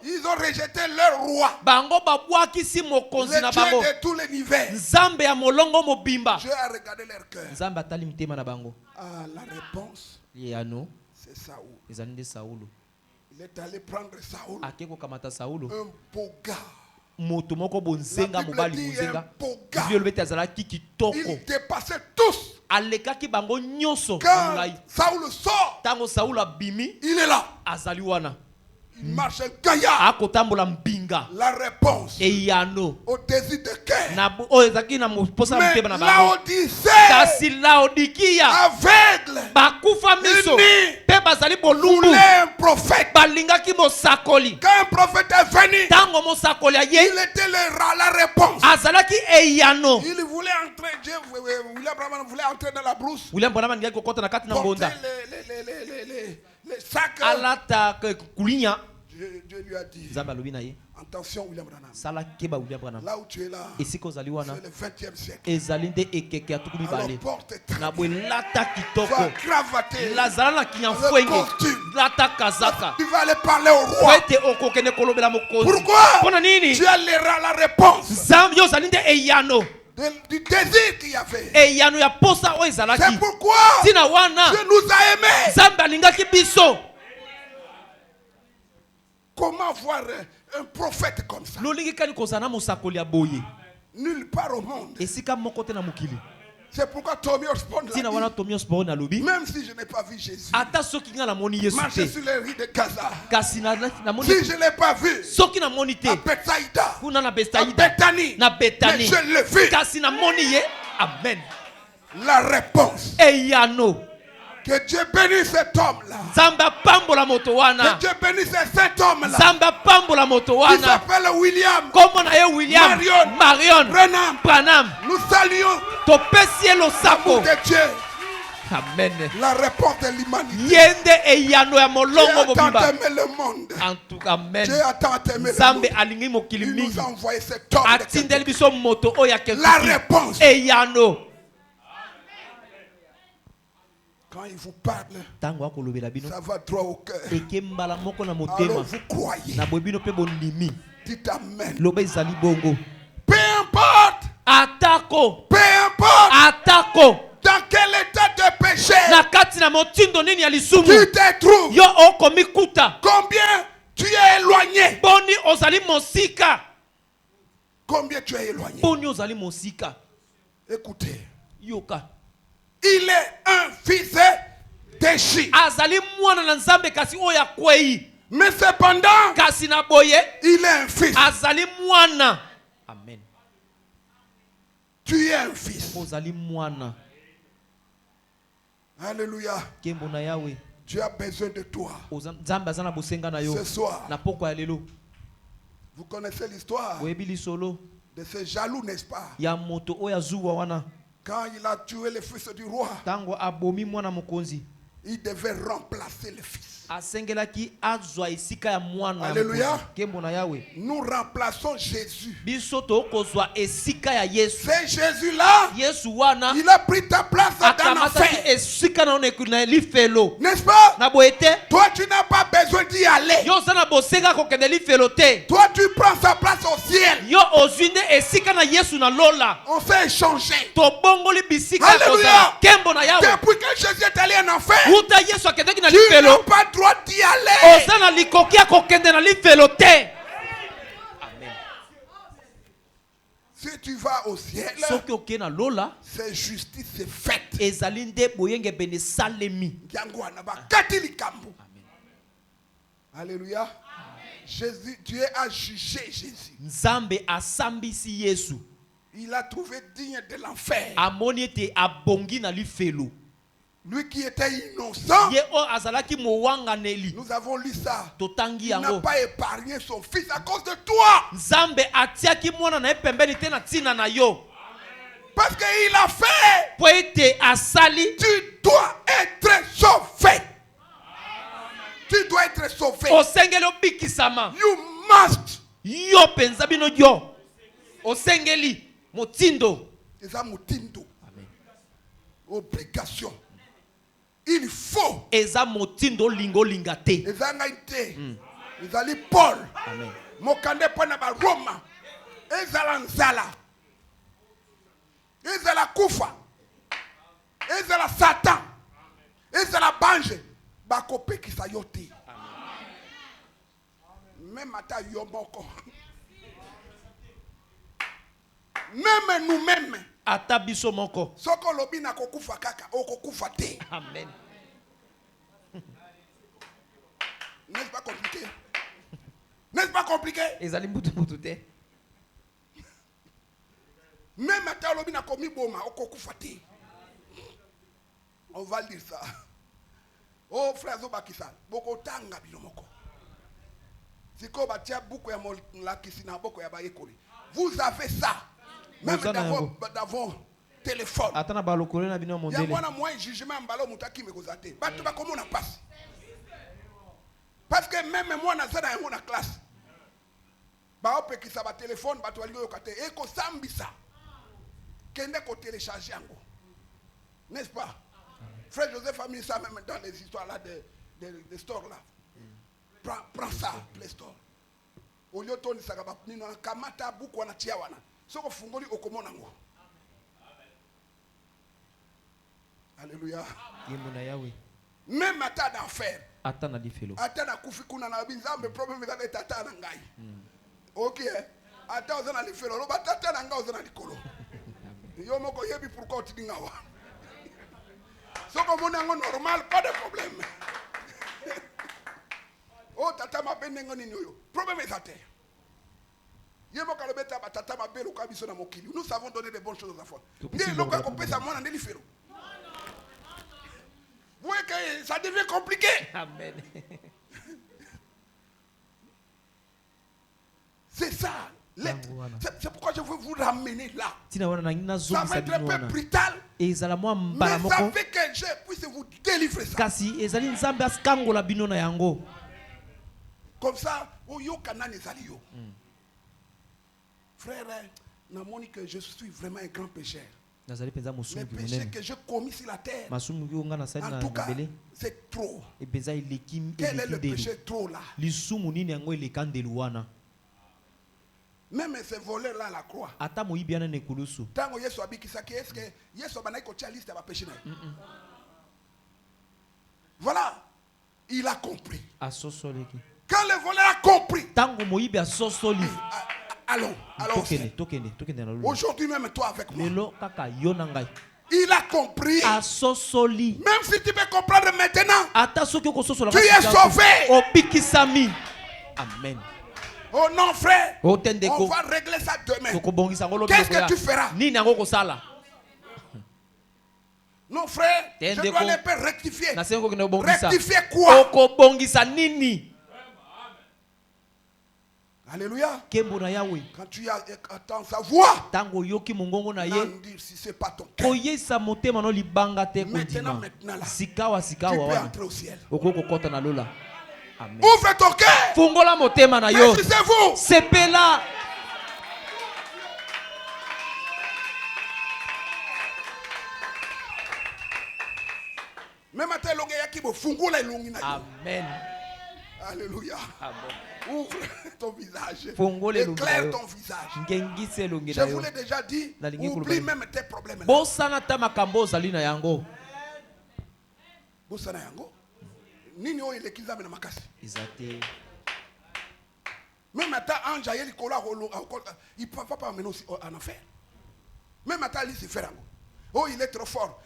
Ils ont rejeté leur roi, le Dieu de tous les niveaux. Dieu a regardé leur cœur. La réponse C'est Saoul. Il est allé prendre Saoul. Un beau gars. Moto moko bonzenga mobali bonzenga il dépassait tous. Alekaki bango nyonso. Quand Saoul sort, tango Saoul abimi, il est là. azali wana. Il marche un gaillard. Akotambola mbinga. La réponse au désir de cœur. Mais Laodicée, kasi Laodikia, aveugle, bakufa miso, pe bazali bolumbu, voulait un prophète. balingaki mosakoli. Quand un prophète est venu, tango mosakoli aye, il était la réponse. azalaki eyano. Il voulait entrer, William Branham voulait entrer dans la brousse. William Branham ngaki kokota na kati na mbonda. Les sacs. Alata kulinya. Dieu lui a dit. Attention William Branham. Là où tu es là, c'est le 20e siècle. Alors porte très bien. Va cravater le costume. Tu vas aller parler au roi. Pourquoi? Tu as la réponse du désir qu'il y avait. C'est pourquoi Dieu nous a aimés. Comment voir un prophète comme ça? Nulle part au monde. C'est pourquoi Tommy Osborne l'a dit. Même si je n'ai pas vu Jésus, marcher sur les rues de Gaza, si je ne l'ai pas vu à Bethsaïda, mais je l'ai vu. Amen. La réponse. Que Dieu bénisse cet homme-là. Que Dieu bénisse cet homme-là. Il s'appelle William. Marion. Branham. Nous saluons l'amour de Dieu. Amen. La réponse de l'humanité. Dieu a tant aimé le monde. En tout cas, amen. Dieu a tant aimé le monde. Il nous a envoyé cet homme. La réponse. Quand il vous parle, ça va droit au cœur. Alors vous croyez. Dites amen. Peu importe. Peu importe. Dans quel état de péché tu te trouves. Combien tu es éloigné. Combien tu es éloigné. Écoutez. Il est un fils déchu. Mais cependant, il est un fils. Amen. Tu es un fils. Alléluia. Dieu a besoin de toi. Ce soir, vous connaissez l'histoire de ce jaloux, n'est-ce pas? Quand il a tué le fils du roi, il devait remplacer le fils. Alléluia. Nous remplaçons Jésus. C'est Jésus-là. Il a pris ta place dans l'enfer. N'est-ce pas? Toi, tu n'as pas besoin d'y aller. Toi, tu prends sa place au ciel. On s'est échangé. Alléluia. Depuis que Jésus est allé en enfer, tu n'as pas droit d'y aller. Si tu vas au ciel, c'est justice, c'est faite. Alléluia. Jésus, Dieu a jugé Jésus. Il a trouvé digne de l'enfer. Lui qui était innocent, nous avons lu ça. Il n'a pas épargné son fils à cause de toi. Parce qu'il a fait. Tu dois être sauvé. Tu dois être sauvé. You must. C'est motindo. Obligation. Il faut. Motindo lingo lingate. Ezali Paul. Mokande pana ba Roma. Ezala nzala. Ezala kufa. Ezala Satan. Ezala bange. akopekisa yo te. Même ata yo moko. Même nous-mêmes. Ata biso moko. Soko lobi na kokufa kaka, okokufa te. Amen. N'est-ce pas compliqué? N'est-ce pas compliqué? Ezali mbutu te. Même ata lobi na komi boma, okokufa te. On va lire ça. Oh frère Zobakisa, boko tanga bilomoko. Siko batia buku ya molakisi na boko ya bayekoli. Vous avez ça. Même d'avant téléphone. Atana balokole na bino mondele. Ya mwana moi jugement mbalo mutaki mekozate. Batu ba komo na passe. Parce que même moi na zana yango na classe. Ba opekisa ba téléphone batu bali yokate eko sambisa. Kende ko télécharger yango. N'est-ce pas? Frère Joseph a mis ça même dans les histoires là des stores là. Prends ça, Play Store. Au lieu de ça, nino kamata buku wana tia wana. Soko fungoli okomona ngo. Alléluia. Yemuna yawe. Même ata d'enfer. Ata na difelo. Ata na kufi kuna na binzambe problème za tata na ngai. OK. Ata ozana lifelo, lo batata na ngai ozana likolo. Yo moko yebi pourquoi tu dinga wa. Soko mona ngo normal, pas de problème. Oh tata ma benengo nini yo. Problème est à terre. Nous savons donner des bonnes choses aux enfants. Vous voyez que ça devient compliqué. Amen. C'est ça. C'est pourquoi je veux vous ramener là. Ça va être un peu brutal. Mais savez que je puisse vous délivrer ça. Comme ça, frère, je que je suis vraiment un grand pécheur. Les péchés que j'ai commis sur la terre, en tout cas, c'est trop. Quel est le péché trop là? Même ces voleurs là à la croix. Tant que Yesu a dit est-ce que Yesu a dit liste à péché? Voilà, il a compris. Quand le voleur a compris, allons. Aujourd'hui même toi avec moi. Il a compris. Même si tu peux comprendre maintenant, tu es sauvé. Amen. Oh non frère, on va régler ça demain. Qu'est-ce que tu feras? Non frère, je dois les faire rectifier. Rectifier quoi? Alléluia. Quand tu attends sa voix, dire si c'est pas ton cœur. Maintenant, tu peux entrer au ciel. Amen. Ouvre ton cœur. Réjouissez-vous. C'est là. Même à tes longues yakibo fungula longi na. Amen. Alléluia. Amen. Ouvre ton visage. Éclaire ton visage. Je vous l'ai déjà dit. Oublie même tes problèmes. Bosana tamakambo zalina yango. Bosana yango. Nini o ile kizame na makasi. Izate. Même ata anja yeli kola il peut pas mener aussi en enfer. Même ata li se faire yango. Oh, il est trop fort.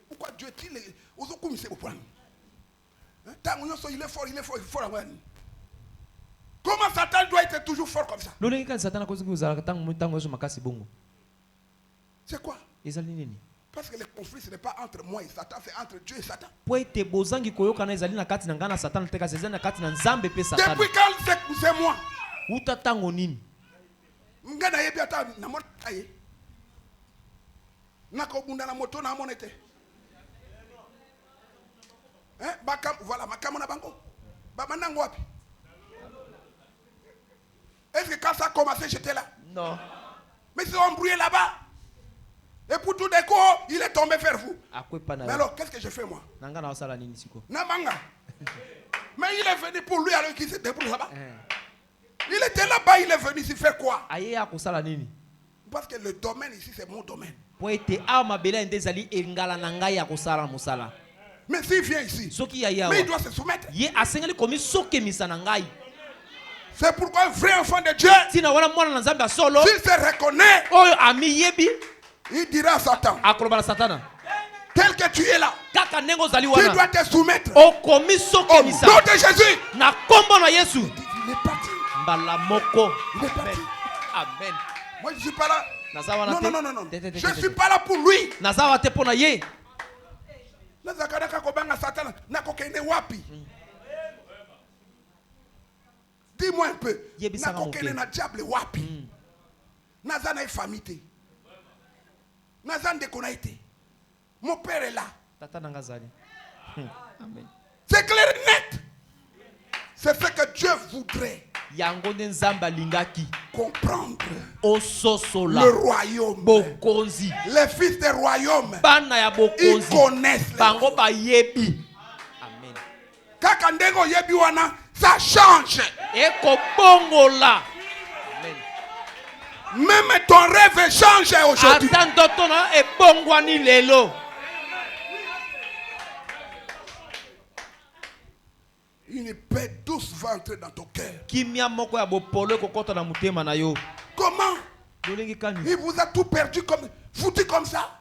Pourquoi Dieu est-il au point? Il est fort, il est fort. Comment Satan doit être toujours fort comme ça? C'est quoi? Parce que le conflit, ce n'est pas entre moi et Satan, c'est entre Dieu et Satan. Depuis quand c'est moi? Nakobunda na moto na monete. Voilà, makamona bango. Bamanango wapi? Est-ce que quand ça a commencé, j'étais là? Non. Mais ils sont embrouillés là-bas. Et pour tout déco, il est tombé vers vous. Mais alors, qu'est-ce que je fais moi? Namanga. Mais il est venu pour lui alors qu'il se débrouille là-bas. Il était là-bas, il est venu ici faire quoi? Parce que le domaine ici, c'est mon domaine. Mais s'il vient ici, mais il doit se soumettre. C'est pourquoi un vrai enfant de Dieu, s'il se reconnaît, il dira à Satan, tel que tu es là, tu dois te soumettre au nom de Jésus. Il est parti. Il est parti. Amen. Moi je ne suis pas là. Non. Je ne suis pas là pour lui. Dis-moi un peu. Na diable wapi. Naza na famille. Naza ndekona été. Mon père est là. C'est clair et net. C'est ce que Dieu voudrait. Comprendre le royaume. Les fils des royaumes, ils connaissent les Kakandengo yebi wana, ça change. Même ton rêve change aujourd'hui. Une paix douce va entrer dans ton cœur. Comment? Il vous a tout perdu comme foutu comme ça.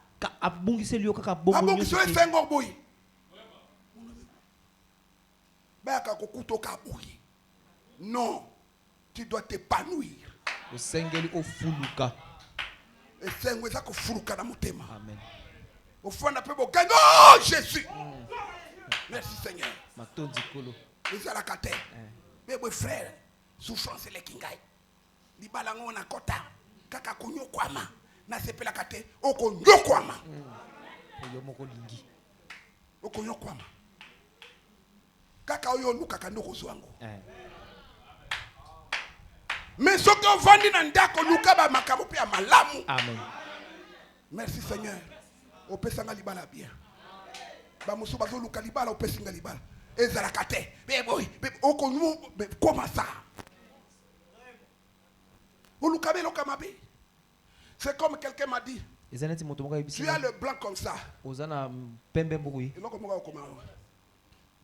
Non, tu dois t'épanouir. Amen. Oh Jésus. Merci Seigneur. Mais frère, souffrance les kingai. Libalango na kota, kaka kunyo kwama, na sepela kate, oko nyokwama. Oko nyokwama. Kaka oyo luka kanoko zwango. Mais ce qu'on vend dans ndako luka ba makabo pe malamu. Amen. Merci Seigneur. O pesanga libala bien. Ba musu bazo luka libala o pesinga libala. Ezalakate. Beboy, oko nyu comment ça? C'est comme quelqu'un m'a dit. Tu as le blanc comme ça.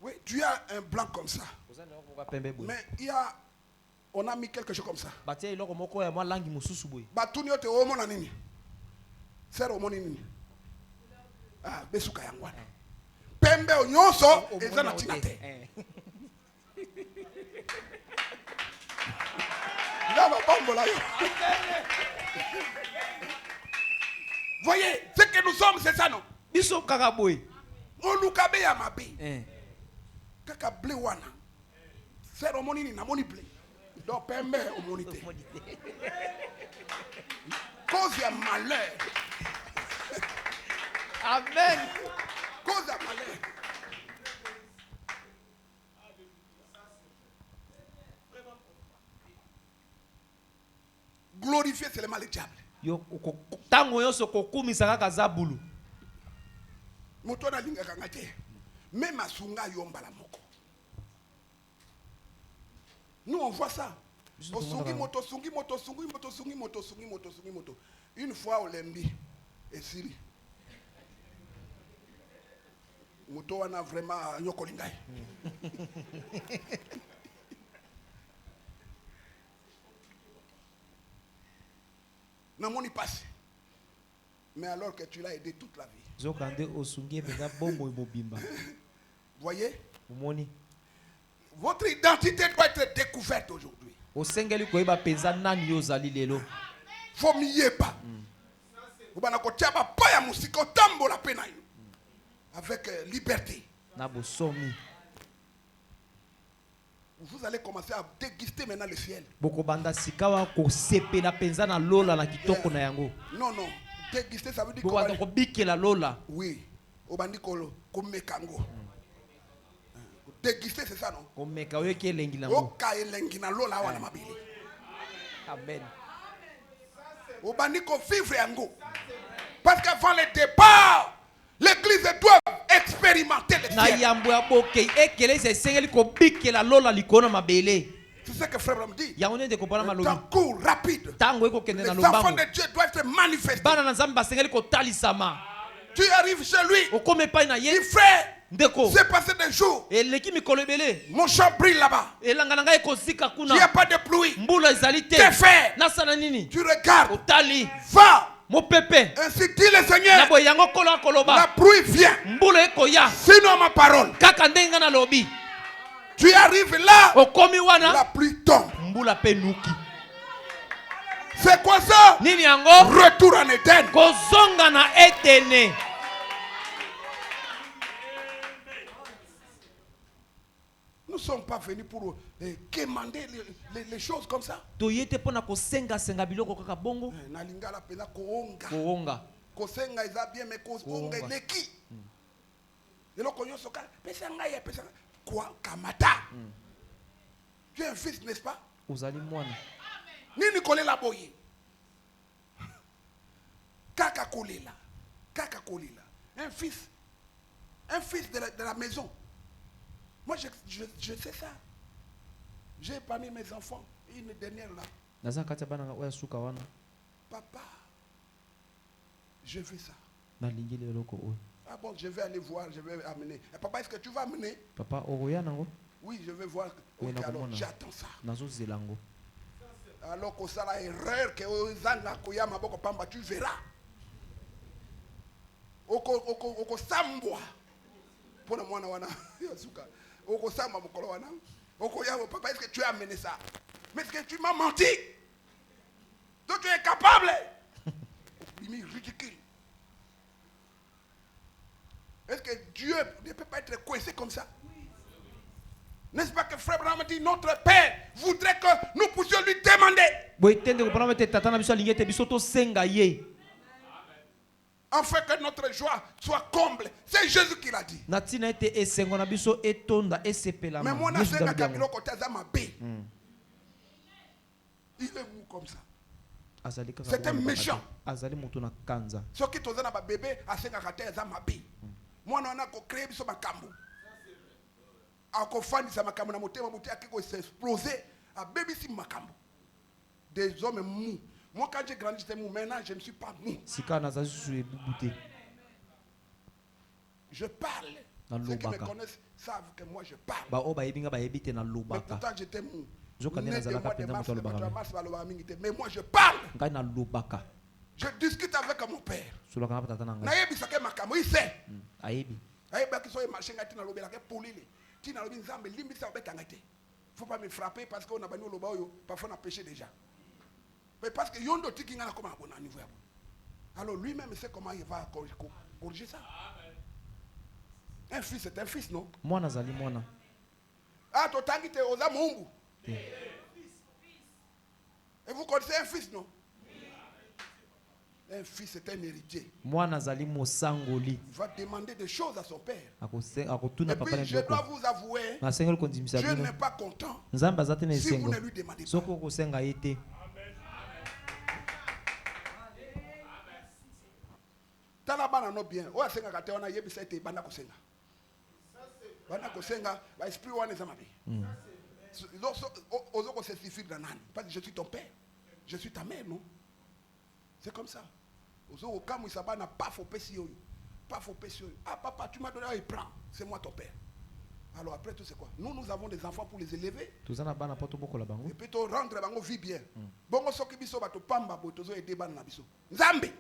Oui, tu as un blanc comme ça. Mais on a mis quelque chose comme ça. Ah, besuka yangwana. Pembe onyoso ezana tinate. Voyez, ce que nous sommes, c'est ça, non? On lukabe ya mabe. Kaka ble wana. Cérémonie ni na moni ble. Donc pembe au monité. Cause ya malheur. Amen. Cause ya malheur. Glorifier seulement le diable. Moto na linga kangate. Même asunga yombala moko. Nous on voit ça. Moto. Une fois au lundi et Siri. Moto wana vraiment nyokolingai. Non, mon y passe. Mais alors que tu l'as aidé toute la vie. Voyez? Votre identité doit être découverte aujourd'hui. Faut m'y pas. Avec liberté. Vous allez commencer à déguster maintenant le ciel. Non, déguster ça veut dire quoi? Oui. Déguster c'est ça, non? Amen. Parce qu'avant le départ, l'église doit expérimenter le ciel. C'est ce que frère me dit. Un coup rapide. Les enfants de Dieu doivent se manifester. Tu arrives chez lui. Il fait C'est passé des jours. Mon champ brille là-bas. Il n'y a pas de pluie. Que faire? Tu regardes. Va. Ainsi dit le Seigneur. La pluie vient. Sinon ma parole. Tu arrives là. La pluie tombe. C'est quoi ça? Retour en Éden. Nous ne sommes pas venus pour quémander les choses comme ça. Nalingala pela koonga. Kosenga eza bien mais koonga leki. Lelo konyoso ka pesa ngai pesa kwa kamata. Tu es un fils, n'est-ce pas? Nini kolela boye. Kaka kolela. Un fils de la maison. Moi, je sais ça. J'ai parmi mes enfants une dernière là. Papa, je veux ça. Ah bon, je vais aller voir, je vais amener. Et papa, est-ce que tu vas amener? Papa, oui, je vais voir. Okay, alors, j'attends ça. Alors que ça la erreur que tu verras. Oko sambwa. Pona mwana wana. Oko samba mokolo wana. Oko ya papa, est-ce que tu as amené ça? Mais est-ce que tu m'as menti? Donc tu es capable. Ridicule. Est-ce que Dieu ne peut pas être coincé comme ça? N'est-ce pas que frère Branham dit notre Père voudrait que nous puissions lui demander. Afin que notre joie soit comble. C'est Jésus qui l'a dit. Mais moi, il est mou comme ça. C'est un méchant. Ce qui est un bébé, moi, on a créé ce makambo. Des hommes mous. Moi, quand j'ai grandi, j'étais mou. Maintenant, je ne suis pas mou. Je parle. Ceux qui me connaissent savent que moi, je parle. Mais pourtant, j'étais mou. Mais moi, je parle. Je discute avec mon père. Il sait. Il ne faut pas me frapper parce qu'on a banni le baoyo. Parfois on a péché déjà. Mais parce que yondo tiki ngana comme un bon niveau. Alors lui-même sait comment il va corriger ça. Un fils c'est un fils, non? Moi nazali mwana. Ah to tangi te oza mungu. Et vous connaissez un fils, non? Un fils est un héritier. Il va demander des choses à son père. Et puis je dois vous avouer, Dieu n'est pas content si vous ne lui demandez pas. Talabana no bien. O asenga kate ona yebisa ete bana kosenga. Bana kosenga ba esprit wana zamabe. Ozoko se suffire dans nani parce que je suis ton père. Je suis ta mère, non? C'est comme ça. Ozoko kamu isabana pas faux pesio. Pas faux pesio. Ah papa, tu m'as donné, il prend. C'est moi ton père. Alors après tout c'est quoi? Nous avons des enfants pour les élever. Et puis te rendre bango vie bien. Bongo soki biso ba to pamba bo tozo aider bana na biso. Nzambe.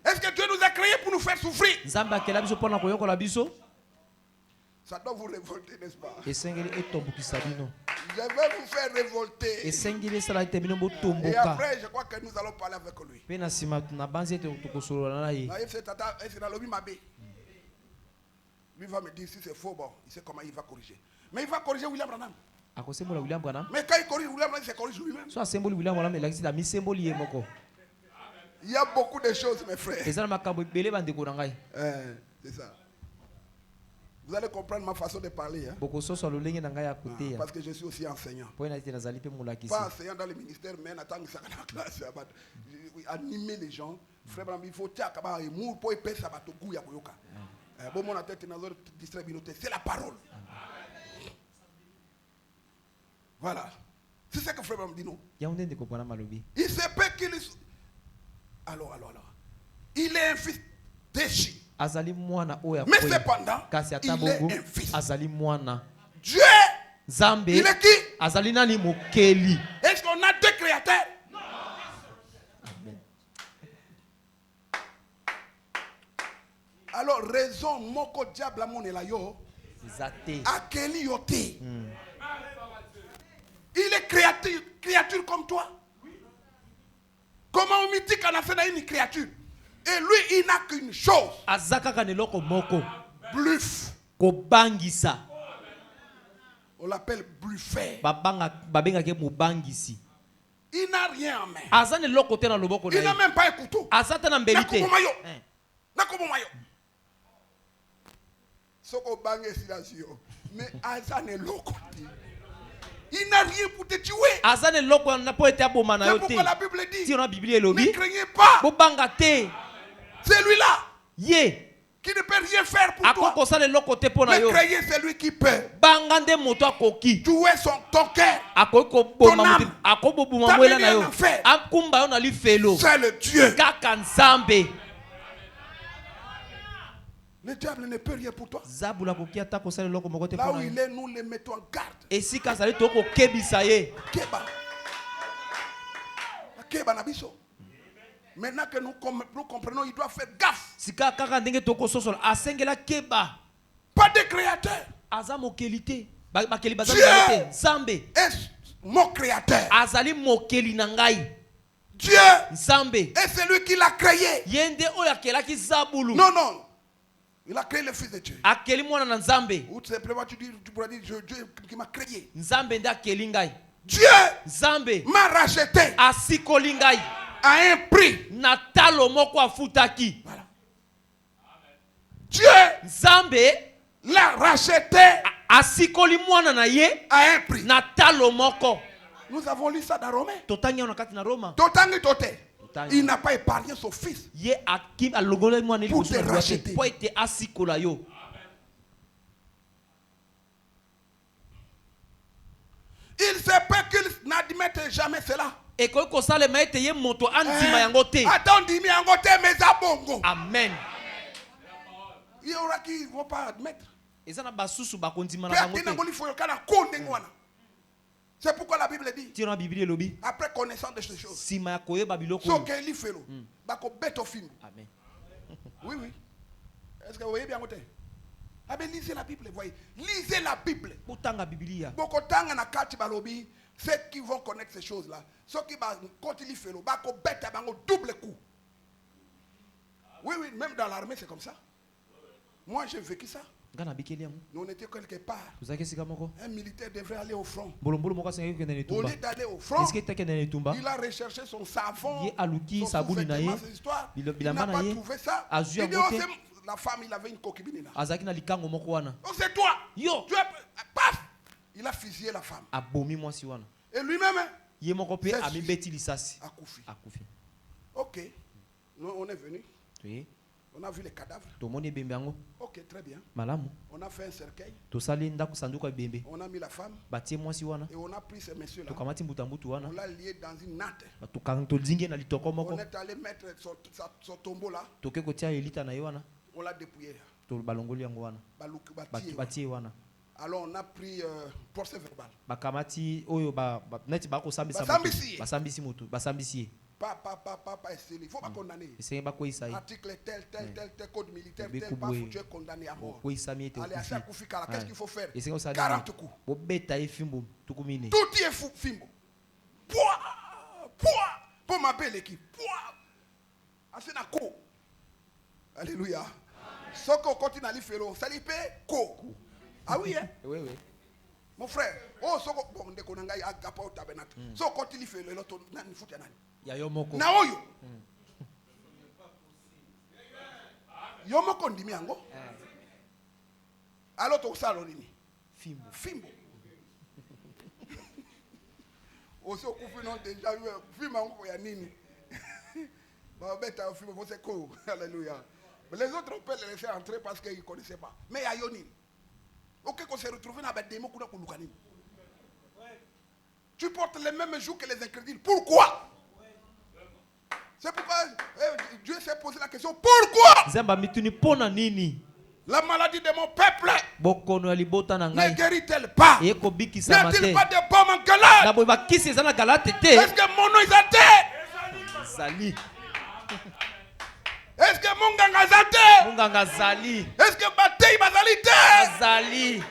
Est-ce que Dieu nous a créés pour nous faire souffrir? Ça doit vous révolter, n'est-ce pas? Je vais vous faire révolter. Et après, je crois que nous allons parler avec lui. Lui va me dire si c'est faux, bon, il sait comment il va corriger. Mais il va corriger William Branham. Mais quand il corrige William Branham, il se corrige lui-même. Il y a beaucoup de choses, mes frères. C'est ça. Vous allez comprendre ma façon de parler. Hein? Parce que je suis aussi enseignant. Pas enseignant dans le ministère, mais en tant que ça dans la classe. Animer les gens. Frère, il faut que c'est la parole. Voilà. C'est ce que frère me dit, non? Il se peut qu'il est... Alors. Il est un fils déchu. Mais cependant, il est un fils. Dieu, il est qui? Est-ce qu'on a deux créateurs? Alors, raison, moko diable mon elayo. Akeli yote. Il est créature comme toi. Comment on me dit qu'on a fait une créature? Et lui, il n'a qu'une chose. Bluff. On l'appelle bluffer. Il n'a rien en main. Il n'a même pas un couteau. Mais il n'a rien pour te tuer. C'est pourquoi la Bible dit, ne craignez pas. C'est lui-là qui ne peut rien faire pour toi. Mais craignez celui qui peut tuer ton cœur, ton âme, t'amener en enfer. C'est le Dieu. Le diable ne peut rien pour toi. Là où il est, nous le mettons en garde. Keba nabiso. Maintenant que nous comprenons, il doit faire gaffe. Pas de créateur. Dieu est mon créateur. Dieu est celui qui l'a créé. Non, non. Il a créé le Fils de Dieu. Ou simplement tu pourras dire Dieu qui m'a créé. Dieu m'a racheté à un prix. Voilà. Dieu l'a racheté à un prix. Nous avons lu ça dans Romains. Il n'a pas épargné son fils pour te racheter. Il se peut qu'il n'admette jamais cela. Attends, dis-moi, mais à bongo. Amen. Il y aura qui ne vont pas admettre. C'est pourquoi la Bible dit, après connaissance de ces choses, Amen. Oui, oui. Est-ce que vous voyez bien? Ah ben lisez la Bible, voyez. Lisez la Bible. Beaucoup de temps, ceux qui vont connaître ces choses-là, ceux qui vont continuer à faire double coup. Oui, oui, même dans l'armée, c'est comme ça. Moi, j'ai vécu ça. Nous, on était quelque part. Un militaire devrait aller au front. Au lieu d'aller au front, il a recherché son savon, son vêtement, ses histoires. Il n'a pas trouvé ça. Il dit, oh, la femme, il avait une concubine là. Oh, c'est toi. Paf! Il a fusillé la femme. Et lui-même, a couffé. Ok. Nous, on est venu. Oui. On a vu les cadavres. Ok, très bien. On a fait un cercueil. On a mis la femme. Et on a pris ce monsieur-là. On l'a lié dans une natte. On est allé mettre son tombeau là. On l'a dépouillé. Alors on a pris procès verbal. Pas il faut pas condamner. Article tel, code militaire, tel, pas tu es condamné à mort. Allez, à chaque coup, qu'est-ce qu'il faut faire? 40 coups. Tout y est fou, fimbo. Pour ma belle équipe. C'est un coup. Alléluia. Ce qu'on continue à faire, ça lui fait coup. Ah oui, hein? Oui. Mon frère, bon, on déconne, agapa au tabernacle. Ce qu'on continue à faire, l'autre, il faut que Naoyo. Yomoko ndimi yango. Alors to salo nini? Fimbo. Oso kufi non déjà fimbo yango ya nini? Ba beta fimbo c'est quoi? Alléluia. Mais les autres on peut les laisser entrer parce qu'ils ne connaissaient pas. Mais ya yoni. OK qu'on se retrouve dans des mots kuna kulukani. Tu portes les mêmes jours que les incrédules. Pourquoi? C'est pourquoi Dieu s'est posé la question, pourquoi La maladie de mon peuple ne guérit-elle pas? N'y a-t-il pas de baume en Galate? Est-ce que mon nom est athée? Est-ce que mon ganga zate? Est-ce que Batei bazalite?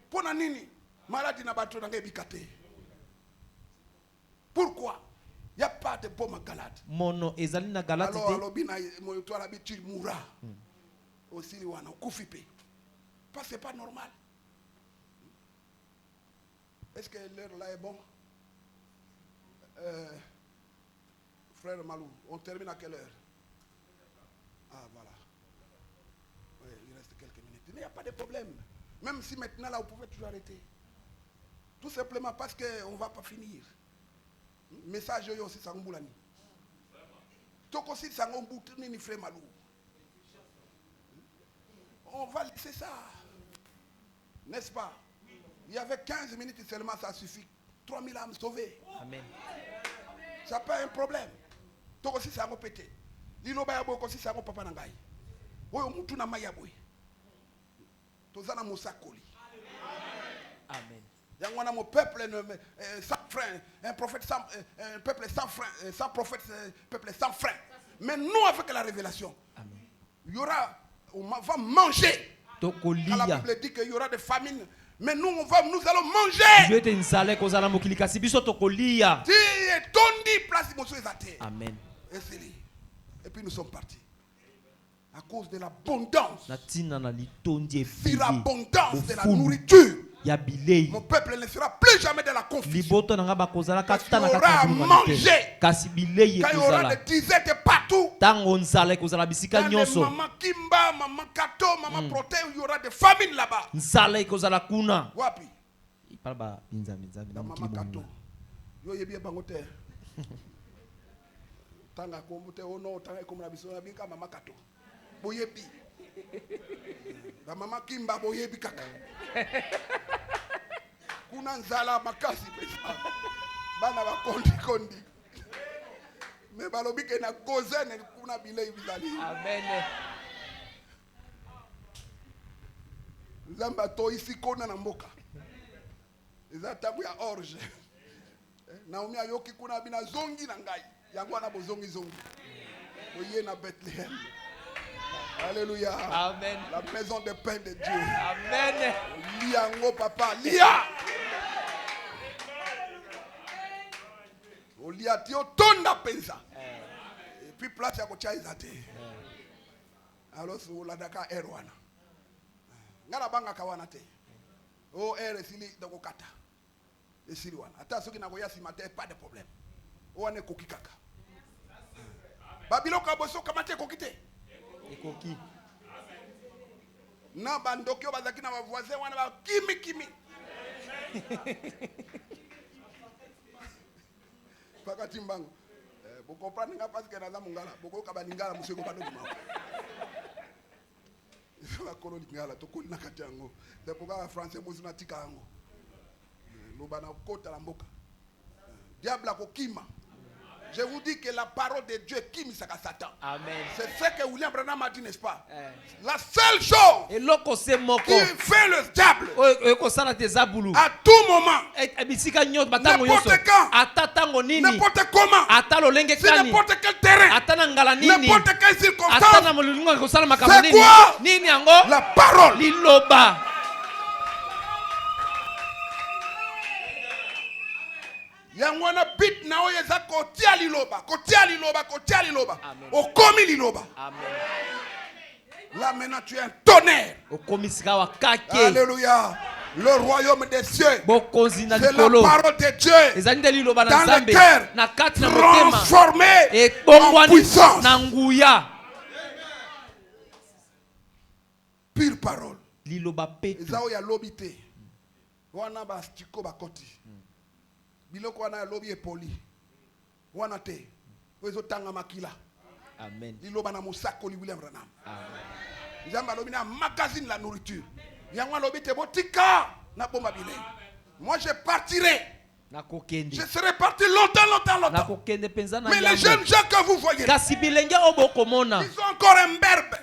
Pona nini? Maladie na bato nanga ebikate. Pourquoi? Il n'y a pas de baume en Galate. Mono ezali na Galate. Alors bina moto l'habitude moura. Aussi li wana kufipe. Parce que c'est pas normal. Est-ce que l'heure là est bon? Frère Malou, on termine à quelle heure? Ah voilà. Oui, il reste quelques minutes. Mais il n'y a pas de problème. Même si maintenant là, vous pouvez toujours arrêter. Tout simplement parce qu'on ne va pas finir. Message aussi, c'est un boulani. Donc aussi, c'est un boulani, frère Malou. On va laisser ça. N'est-ce pas? Il y avait 15 minutes seulement, ça suffit. 3000 âmes sauvées. Amen. Ça n'a pas un problème. Donc aussi, c'est un pété. Il y a aussi, c'est un papa nangai. Oui, on m'a mayaboui. Tozana Moussakoli. Amen. Il y a mon peuple sans frein, un prophète sans, un peuple sans frein, sans prophète, peuple sans frein. Mais nous, avec la révélation, amen. Il y aura, on va manger. Quand la Bible dit qu'il y aura des famines, mais nous, nous allons manger. Amen. Et puis nous sommes partis. À cause de l'abondance. Surabondance de la nourriture. Mon peuple ne sera plus jamais de la confusion. Parce qu'il y aura à manger. Quand il y aura des disettes partout. Dans les maman Kimba, maman Kato, maman Proté, il y aura des famines là-bas. Wapi? Maman Kato. Yo yebi bangote. Tanga komute ono tanga komuna bisona bika maman Kato. Boyebi. La maman Kimba boyebi kaka. Kuna nzala makasi pesa. Bana ba kondi. Me balobi ke na kozene kuna bilei bizali. Amen. Nzamba to isi kona na mboka. Eza tabu ya orge. Naomi ayoki kuna bina zongi na ngai. Yango na bozongi zongi. Oye na Bethléem. Alléluia. Amen. La maison de paix de Dieu. Amen. Liango papa, lia. Olia tio tonda pensa. Et puis place ya kocha izate. Alors sur la daka erwana. Ngala banga kawana te. O ere sili doko kata. Et sili wana. Ata soki na koya simate pas de problème. O ane koki kaka. Babilo kaboso kamate kokite. Ekoki. Na bandokyo bazaki na voisin wana ba kimi. Pakati mbango. Vous comprenez parce que naza mungala, boko ka balingala museko pa ndoko mako. Ils la koloni ngala to kolina katango. C'est pourquoi français bozuna tika yango. Lobana kota la mboka. Diable akokima. Je vous dis que la parole de Dieu qui me saka Satan. Amen. C'est ce que William Branham a dit, n'est-ce pas? La seule chose qui fait le diable à tout moment, n'importe quand, n'importe comment, sur n'importe quel terrain, n'importe quelle circonstance, c'est quoi? La parole. Yangwana bit na oyeza kotia liloba. Okomi liloba. Amen. Là maintenant tu es un tonnerre. Alléluia. Le royaume des cieux. C'est la parole de Dieu. Dans le cœur. Transformé en puissance. Pure parole. Ezao ya lobité. Wana ba stiko ba koti. Biloko wana lobi epoli. Wana te. Wezo tanga makila. Amen. Liloba na musako li William Branham. Amen. Nzamba lobi na magazine la nourriture. Yangwa lobi te botika na bomba bile. Moi je partirai Je serais parti longtemps. Mais les jeunes gens que vous voyez, ils ont encore un berbe.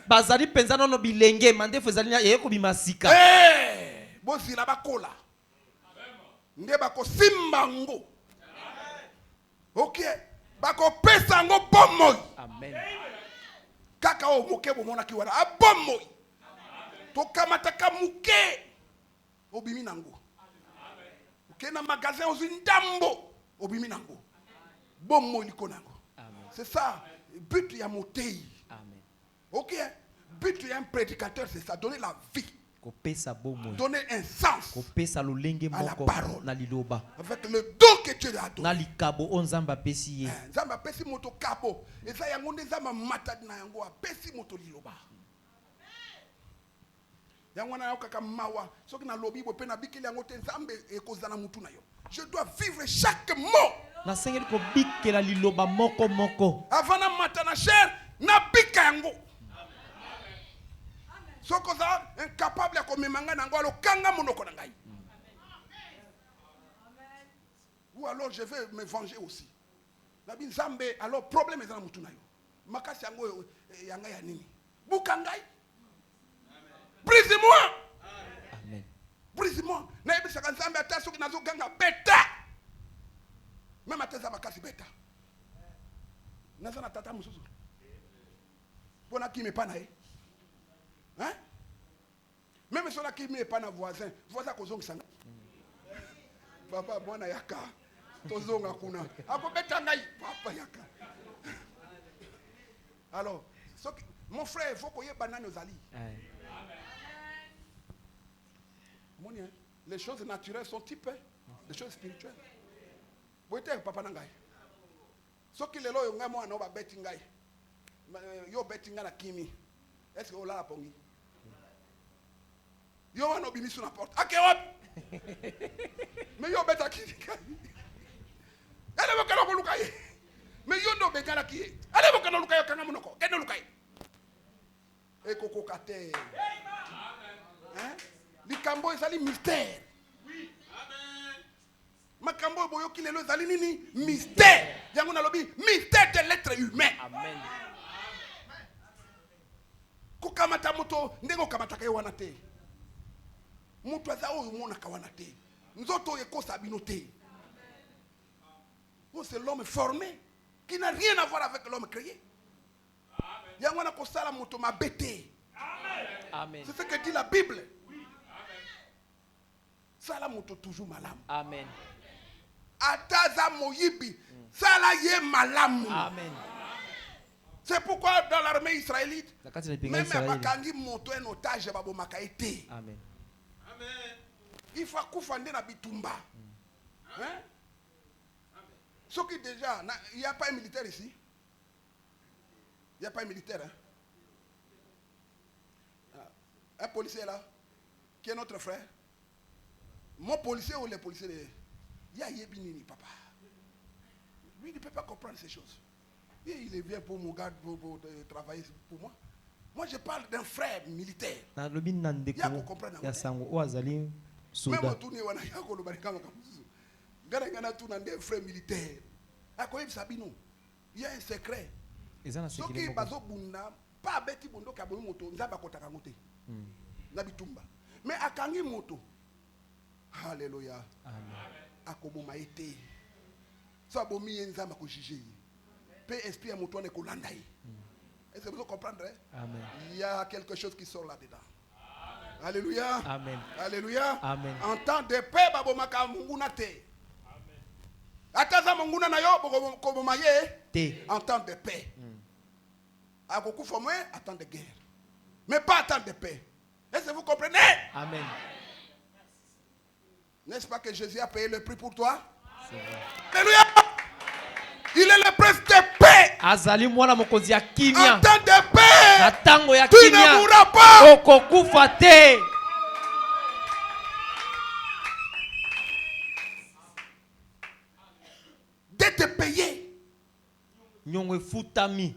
Bozila bakola. Ndebako simbango. Ok. Bako pesango bomoy. Amen. Kaka o moke bomona kiwara. Abomoy. Tokamataka muke. Obimi nango. Ok na magasin ozindambo. Obimi nango. Bomoy likonango. C'est ça. But ya motei. Amen. Ok. But ya un prédicateur, c'est ça. Donner la vie. Donner un sens à la parole avec le don que Dieu a donné. Zamba pesi moto kabo. Eza yango zamba matad na yango pesi moto liloba. Yango na yoka mawa. Soki na lobi bo pe na bikeli yango te nzambe ekozana mutu na yo. Je dois vivre chaque mot. Na sengeli ko bikela liloba moko moko. Avant na matana cher na bika yango. Sokoza incapable ya komemanga nango alokanga monoko na ngai. Ou alors je vais me venger aussi. Nabi nzambe alors problème ezana mutu na yo. Makasi yango yanga ya nini? Bukangai. Brise-moi. Amen. Brise-moi. Na ebisa nzambe ata soki nazo ganga beta. Même ateza makasi beta. Nazana tata mususu. Bona ki me pana e. Hein? Même si on a qui met pas na voisin kozong sanga. Papa mwana yaka tozonga kuna. Ako beta ngai papa yaka. Alors, mon frère, il faut qu'on y ait banane aux alliés. Amen. Les choses naturelles sont typées des choses spirituelles. Vous êtes papa nangai. Ce qui est là, il y a un homme qui ngai. Yo beti nga na kimi. Est-ce que vous l'avez pongi? Yo wana obimi sur la porte. Akewap. Mais yo beta kimi. Allez bokana ko lukaye. Mais yo no bekana ki. Allez bokana lukaye kanga monoko. Kene lukaye. E koko kate. Hein? Likambo ezali mystère. Oui. Amen. Makambo boyo kilelo ezali nini? Mystère. Yango na lobi mystère de l'être humain. Amen. Kukamata moto ndengo kamata kai wana te. Mutu aza oyo mona ka wana te. Nzoto ekosa binote. Oh, c'est l'homme formé qui n'a rien à voir avec l'homme créé. Yango na kosala moto mabete. Amen. C'est ce que dit la Bible. Sala moto toujours malamu. Amen. Ataza moyibi. Sala ye malamu. Amen. C'est pourquoi dans l'armée israélite, même Bakangi monte un otage babo makaite. Amen. Amen. Il faut koufande na bitumba. Hein? Ce qui déjà, il n'y a pas un militaire ici. Il n'y a pas un militaire. Hein? Un policier là, qui est notre frère. Mon policier ou les policiers, il y a Yébinini, papa. Lui, il ne peut pas comprendre ces choses. Il est bien pour mon gars, pour travailler pour moi. Moi, je parle d'un frère militaire. Il y a qu'on comprenne. Même tourner, il y a un frère militaire. Il y a un secret. Ce qui est pas bêti bondo ka bono moto nzaba kotaka ngote. Na bitumba. Mais akangi moto. Alléluia. Amen. Akoboma été. Ça bomi nzamba ko juger. Paix esprit à moto ne kolanda yi. Est-ce que vous comprenez? Amen. Il y a quelque chose qui sort là-dedans. Alléluia. Amen. Alléluia. Amen. En temps de paix baboma ka munguna te. Amen. Ataza munguna na yo koboma ye te. En temps de paix. À beaucoup formé, à temps de guerre. Mais pas à temps de paix. Est-ce que vous comprenez? Amen. N'est-ce pas que Jésus a payé le prix pour toi? C'est vrai. Alléluia. Il est le prince de paix. Azali mwana mokonzi ya kimia. En temps de paix. Na tango ya kimia. Tu ne mourras pas. Okokufa te. D'être payé. Nyongwe futami.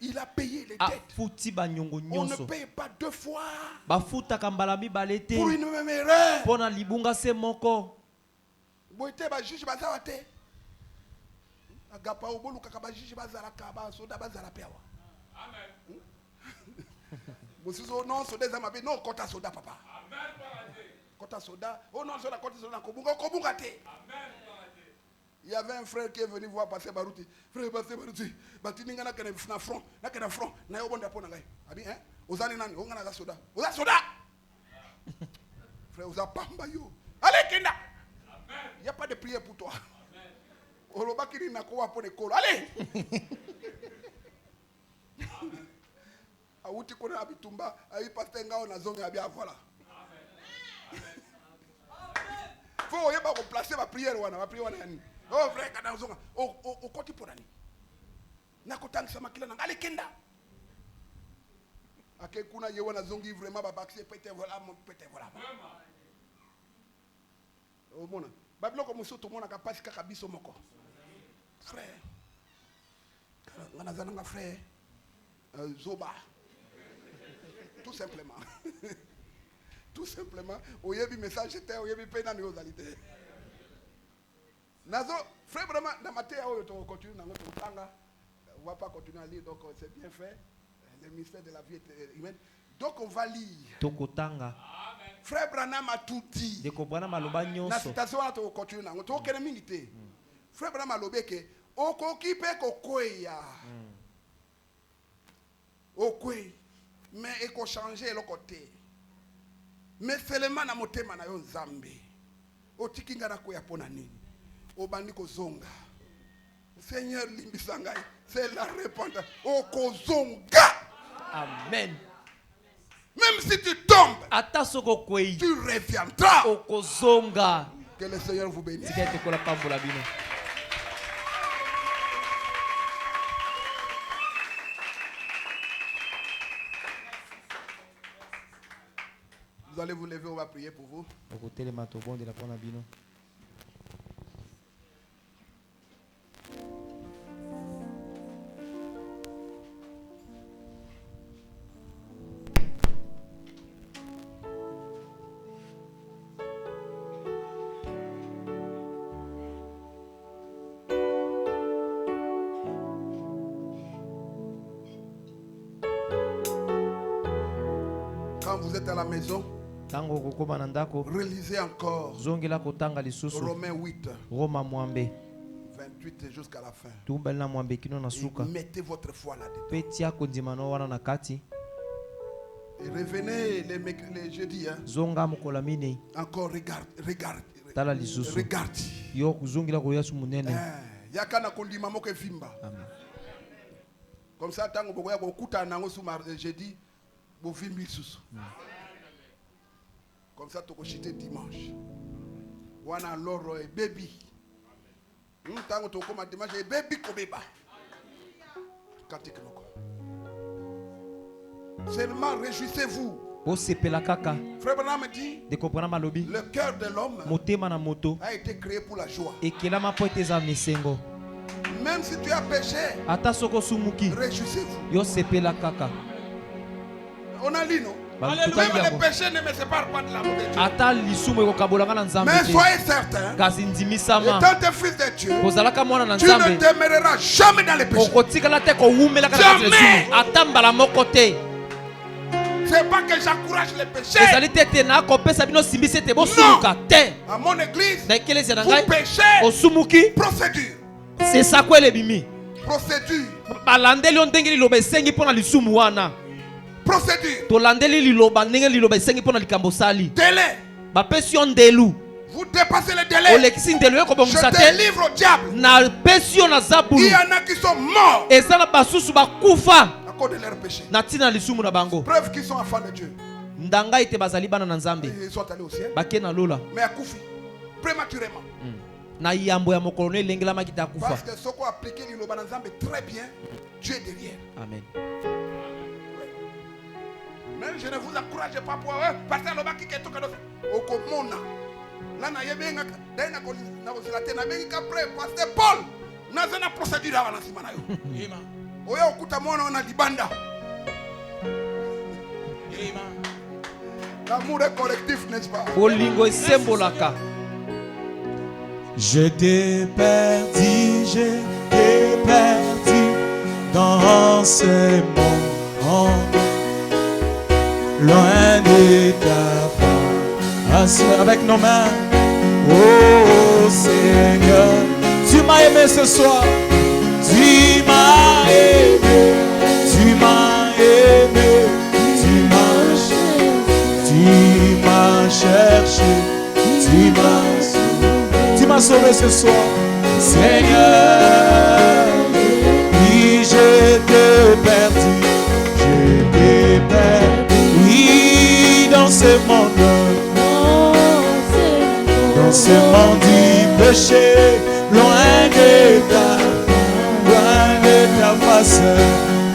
Il a payé les dettes. On ne paye pas deux fois. Pour une même erreur. Boite ba juge bazala te. Agapa obolu kaka juge bazala kaba soda bazala pewa. Amen. Musizo non soda za mabe non kota soda papa. Amen. Kota soda. Oh non soda kota soda kobunga te. Amen. Il y avait un frère qui est venu voir passer Barouti. Frère passer Barouti. Batini ngana kana na front, na kana front, na yo bonda pona ngai. Abi hein? Ozani nani? Ongana za soda. Oza soda. Frère oza pamba yo. Allez kenda. Il n'y a pas de prière pour toi. Allez! Awuti kona abitumba, ayi pasteur ngao na zonga abia voilà. Faut yeba remplacer ma prière wana yani. Oh frère kana zonga, o koti ponani. Na kotangisa makila na ale kenda. Ake kuna yewa na zongi vraiment ba baxer pété voilà. Oh mona. Babilo comme so to mona ka pasi kaka biso moko. Frère. Ngana zananga frère. Zoba. Tout simplement. Tout simplement. Oyebi message était oyebi pena ni ozalité. Nazo frère vraiment na matéa oyo to continue na ngoto tanga. On va pas continuer à lire donc c'est bien fait. Le mystère de la vie humaine. Donc on va lire. Tokotanga. Frère Branham a tout dit. La citation a tout continué. Frère Branham a lobé que okokipe kokoya. Okwe. Mais eko changer le côté. Mais seulement na motema na yo nzambe. Otikinga na koya pona nini. Obandi kozonga. Seigneur limbisangai. C'est la réponse. Okozonga. Amen. Même si tu tombes, tu reviendras. Que le Seigneur vous bénisse. Vous allez vous lever, on va prier pour vous. Vous êtes à la maison, relisez encore Romains 8, 28 jusqu'à la fin. Et mettez votre foi là-dedans. Et revenez les jeudis. Encore regarde. Yakana kondima moke vimba. Comme ça, tant que vous avez un jeudi, comme ça, tu peux chiter dimanche. Wana loro et baby. Tango to koma dimanche et baby kobeba. Seulement réjouissez-vous. Frère Branham dit, le cœur de l'homme a été créé pour la joie. Même si tu as péché, réjouissez-vous. On a lu, non? Même les péchés ne me séparent pas de l'amour de Dieu. Mais soyez certains, étant des fils de Dieu, tu ne demeureras jamais dans les péchés. Jamais. C'est pas que j'encourage les péchés. Non. À mon église, vous péchez. Procédure. C'est ça quoi les bimi. Procédure. Procédure. Délai. Vous dépassez le délai. Je te livre au diable. Il y en a qui sont morts à cause de leur péché. Preuve qu'ils sont enfants de Dieu. Ils sont allés au ciel. Mais à Koufi, prématurément. Parce que ce qu'on a appliqué très bien, Dieu est derrière. Amen. Mais je ne vous encourage pas pour parce que le baki est au comona. Là, il y a bien pasteur Paul. Nous avons une procédure avant la semaine. Oya okuta mwana na libanda. L'amour est collectif, n'est-ce pas? Olingo sembolaka. J'étais perdu dans ce monde, loin de ta face. Avec nos mains, oh Seigneur, tu m'as aimé ce soir. Tu m'as aimé, tu m'as aimé, tu m'as cherché, tu m'as sauvé ce soir. Seigneur, oui, j'étais perdu, oui, dans ce monde, du péché, loin de ta face.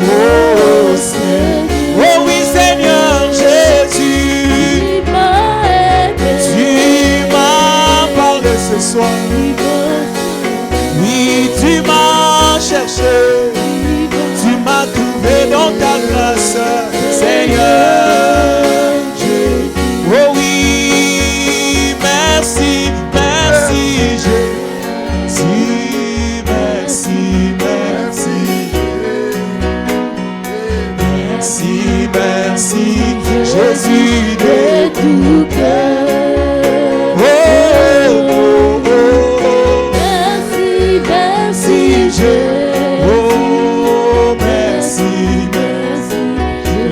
Oh Seigneur, oh oui Seigneur Jésus, tu m'as parlé ce soir. Oui, tu m'as cherché, tu m'as trouvé dans ta grâce, Seigneur Jésus. Oh oui, merci, merci Jésus, merci, merci, merci, merci Jésus de tout cœur. Oh, merci, merci,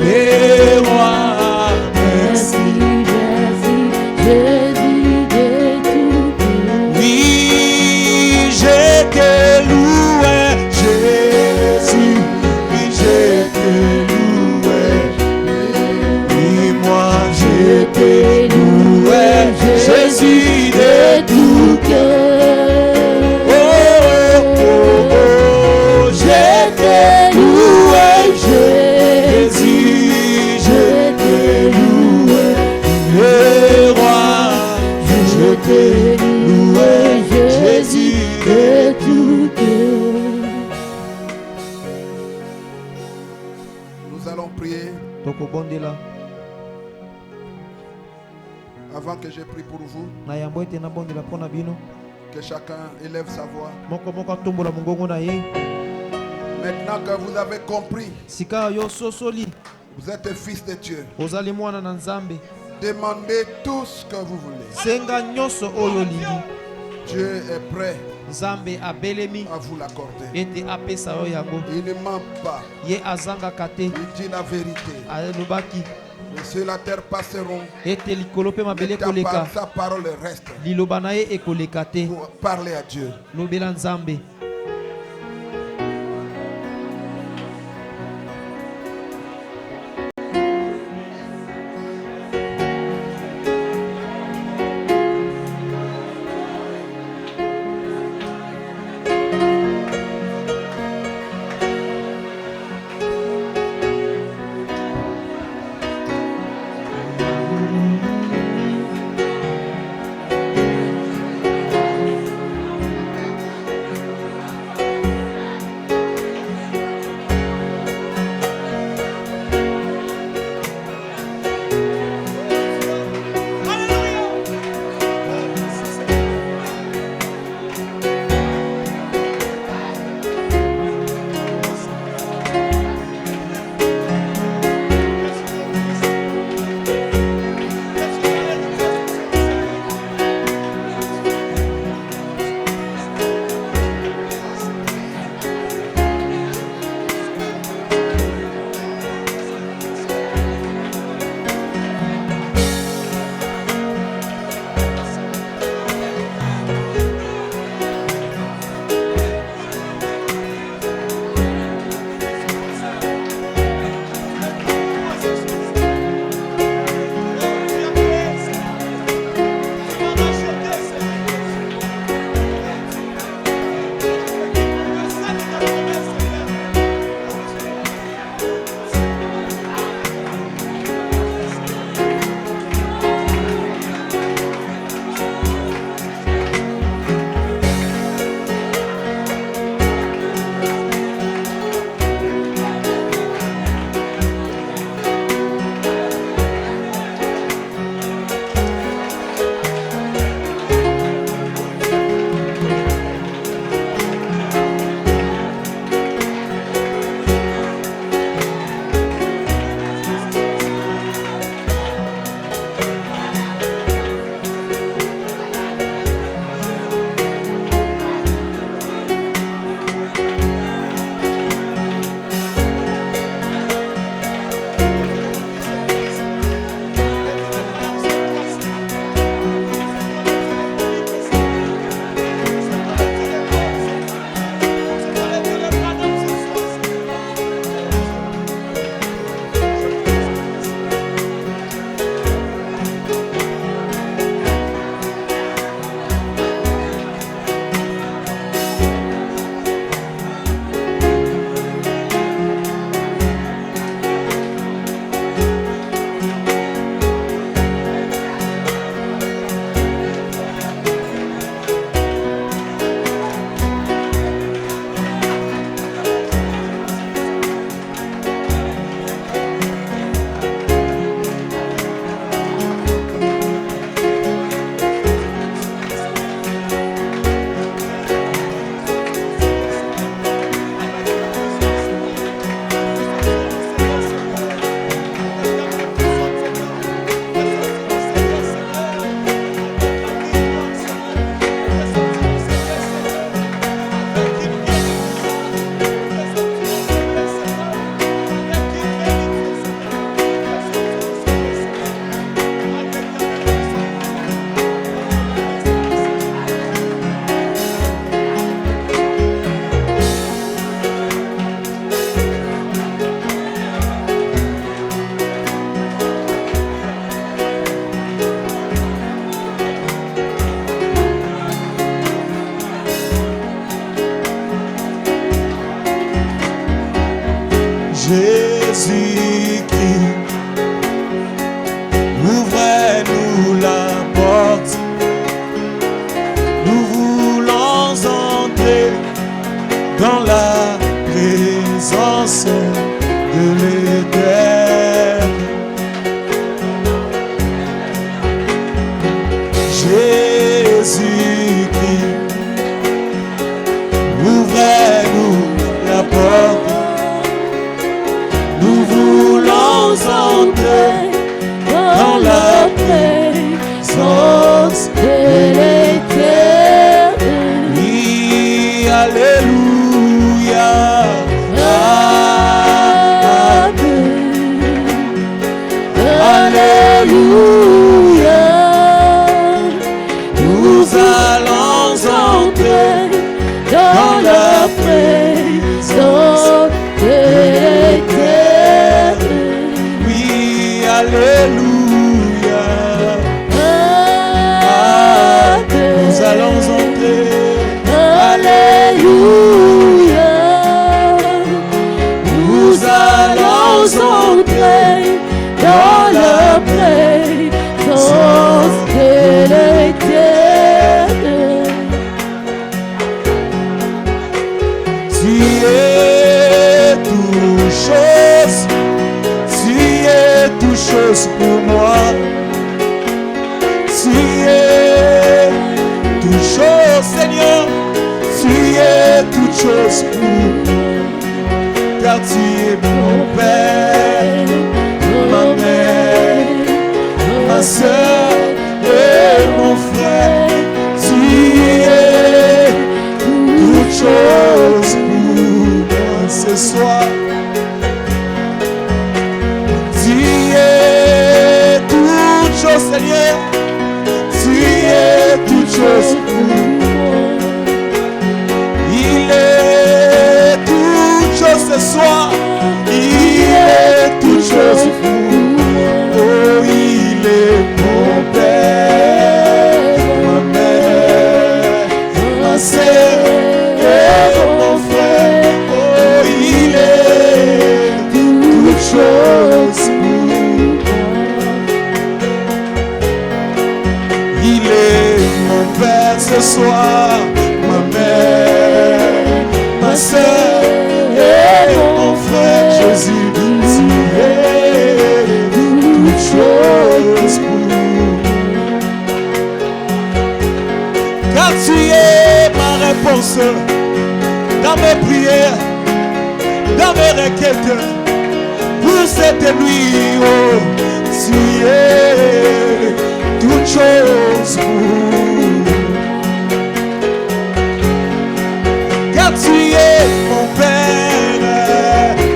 les rois, merci, Jésus de tout. Oui, je te loue, Jésus, oui, je te loue, oui, moi, je te loue, Jésus de tout cœur. Nous allons prier. Avant que je prie pour vous, que chacun élève sa voix. Maintenant que vous avez compris, vous êtes fils de Dieu. Demandez tout ce que vous voulez. Dieu est prêt à vous l'accorder. Il ne ment pas. Il dit la vérité. Les cieux et la terre passeront, mais sa parole reste. Pour parler à Dieu. ouvrez-nous la porte. Nous voulons entrer dans la présence de l'Éternel. Jésus-Christ, ouvrez-nous la porte. Nous voulons entrer dans la présence de l'Éternel. Oui, alléluia. Alléluia. Nous allons entrer dans la présence de l'Éternel. Oui, alléluia. Nous allons entrer. Alléluia. Nous allons entrer dans la présence de l'Éternel. Tu es toute chose, tu es toute chose pour moi. Tu es toute chose, Seigneur, tu es toute chose pour moi. Car tu es mon Père, ma mère, ma soeur et mon frère. Tu es toute chose pour moi ce soir. Tu es toute chose, Seigneur. Tu es toute chose pour moi. Il est toute chose ce soir. Il est toute chose pour moi. Oh, il est mon Père, ma mère, ma sœur et mon frère. Oh, il est toute chose pour moi. Il est mon Père ce soir, ma mère, ma sœur et mon frère. Jésus, tu es toute chose pour moi. Car tu es ma réponse dans mes prières, dans mes requêtes. Pour cette nuit, oh, tu es toute chose pour moi. Car tu es mon Père,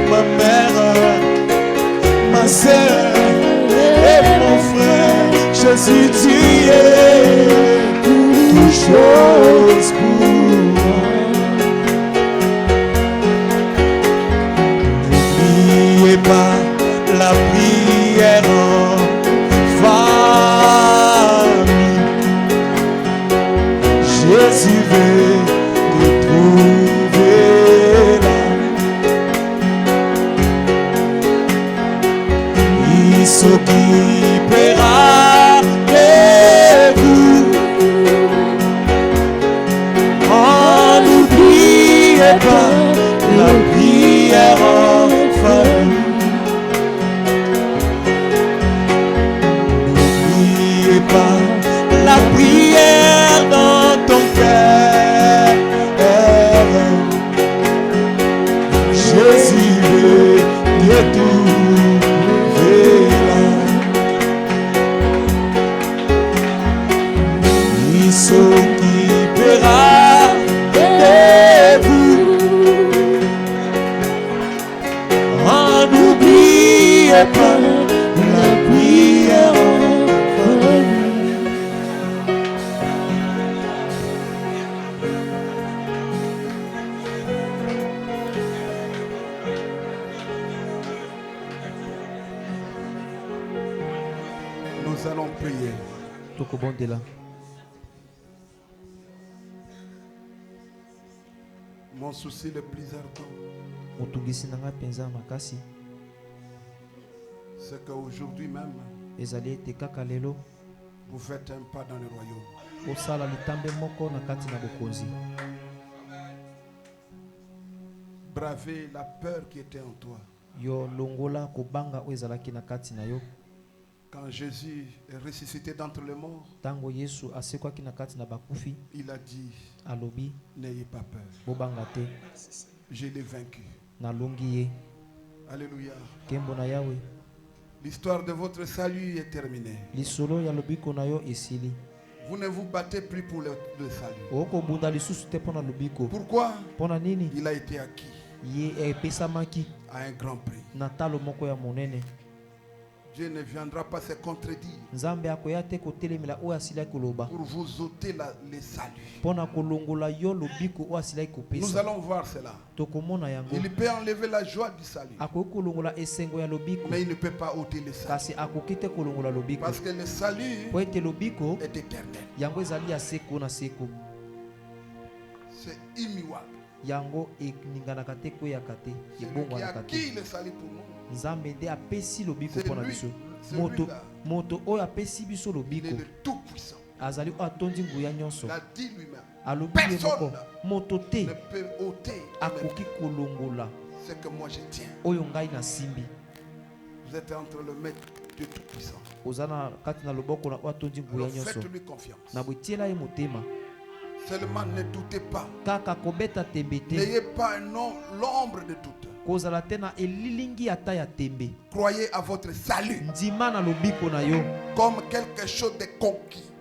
ma mère, ma sœur et mon frère. Jésus, tu es toute chose pour moi. N'oubliez pas la prière en famille. Jésus veut te trouver là. Il s'occupera de vous. Oh, n'oubliez pas la prière en famille. N'oubliez pas la prière dans ton cœur. Jésus veut te trouver là. Il s'occupera de vous. Oh, n'oubliez pas la prière en famille. Nous allons prier. Mon souci le plus ardent, C'est qu'aujourd'hui même, vous faites un pas dans le royaume. Bravez la peur qui était en toi. Quand Jésus est ressuscité d'entre les morts, il a dit, n'ayez pas peur. Je l'ai vaincu. Alléluia. L'histoire de votre salut est terminée. Vous ne vous battez plus pour le salut. Pourquoi? Il a été acquis à un grand prix. Dieu ne viendra pas se contredire pour vous ôter les saluts. Nous allons voir cela. Il peut enlever la joie du salut, mais il ne peut pas ôter le salut. Parce que le salut est éternel. C'est immuable. Celui qui a acquis le salut pour nous, c'est lui, il est le tout-puissant. Il a dit lui-même, personne ne peut ôter ce que moi je tiens. Vous êtes entre le maître du tout-puissant. Alors faites-lui confiance. Seulement ne doutez pas. N'ayez pas l'ombre de doute. Croyez à votre salut comme quelque chose de conquis.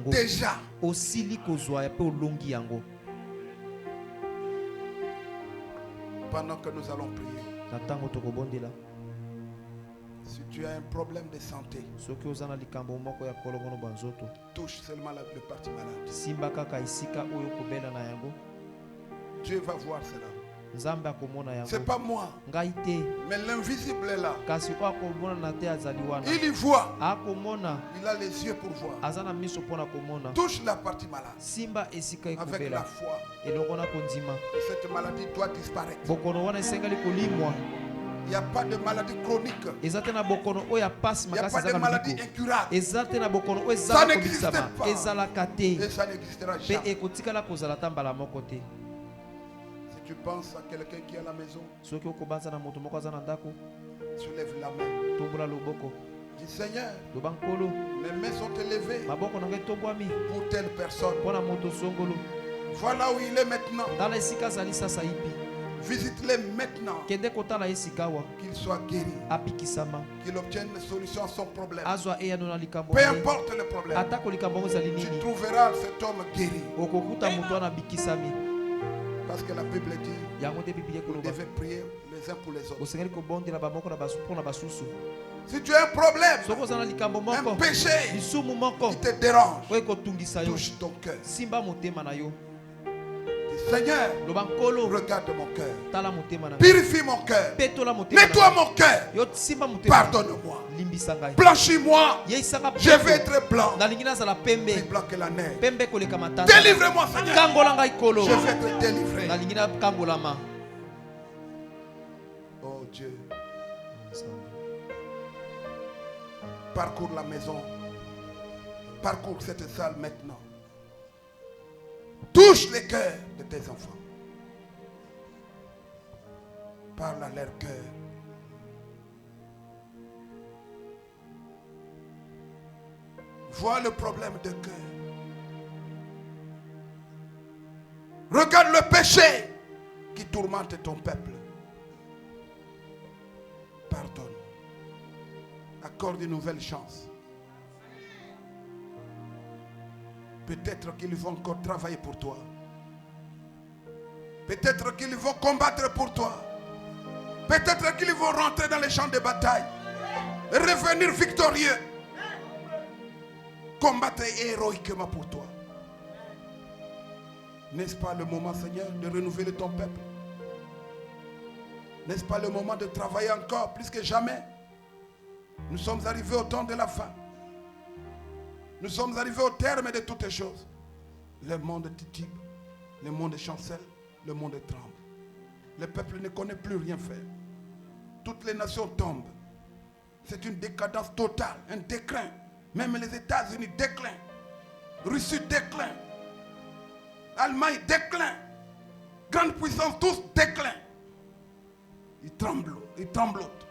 Déjà. Pendant que nous allons prier, si tu as un problème de santé, touche seulement le parti malade. Dieu va voir cela. C'est pas moi, mais l'invisible est là. Il y voit. Il a les yeux pour voir. Touche la partie malade avec la foi. Et cette maladie doit disparaître. Il n'y a pas de maladie chronique. Il n'y a pas de maladie incurable. Ça n'existe pas. Et ça n'existera jamais. Si tu penses à quelqu'un qui est à la maison, soulève la main. Dis Seigneur, mes mains sont élevées pour telle personne. Voilà où il est maintenant. Visite-les maintenant. Qu'il soit guéri. Qu'il obtienne une solution à son problème. Peu importe le problème, tu trouveras cet homme guéri. Parce que la Bible dit, vous devez prier les uns pour les autres. Si tu as un problème, un péché qui te dérange, touche ton cœur. Seigneur, regarde mon cœur. Purifie mon cœur. Nettoie mon cœur. Pardonne-moi. Blanchis-moi. Je vais être blanc. Plus blanc que la neige. Délivre-moi, Seigneur. Je vais être délivré. Oh Dieu. Parcours la maison. Parcours cette salle maintenant. Touche les cœurs de tes enfants. Parle à leur cœur. Vois le problème de cœur. Regarde le péché qui tourmente ton peuple. Pardonne. Accorde une nouvelle chance. Peut-être qu'ils vont encore travailler pour toi. Peut-être qu'ils vont combattre pour toi. Peut-être qu'ils vont rentrer dans les champs de bataille et revenir victorieux. Combattre héroïquement pour toi. N'est-ce pas le moment, Seigneur, de renouveler ton peuple? N'est-ce pas le moment de travailler encore plus que jamais? Nous sommes arrivés au temps de la fin. Nous sommes arrivés au terme de toutes les choses. Le monde titibe, le monde chancelle, le monde tremble. Le peuple ne connaît plus rien faire. Toutes les nations tombent. C'est une décadence totale, un déclin. Même les États-Unis déclinent. Russie déclin. Allemagne déclin. Grande puissance, tous déclinent. Ils tremblent, ils tremblotent.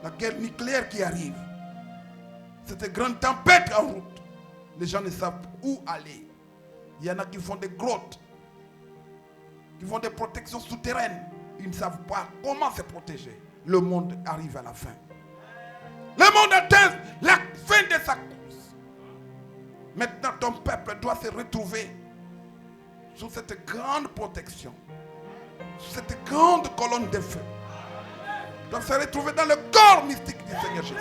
La guerre nucléaire qui arrive. Cette grande tempête en route. Les gens ne savent où aller. Il y en a qui font des grottes, qui font des protections souterraines. Ils ne savent pas comment se protéger. Le monde arrive à la fin. Le monde atteint la fin de sa course. Maintenant, ton peuple doit se retrouver sous cette grande protection, sous cette grande colonne de feu. Doit se retrouver dans le corps mystique du Seigneur Jésus.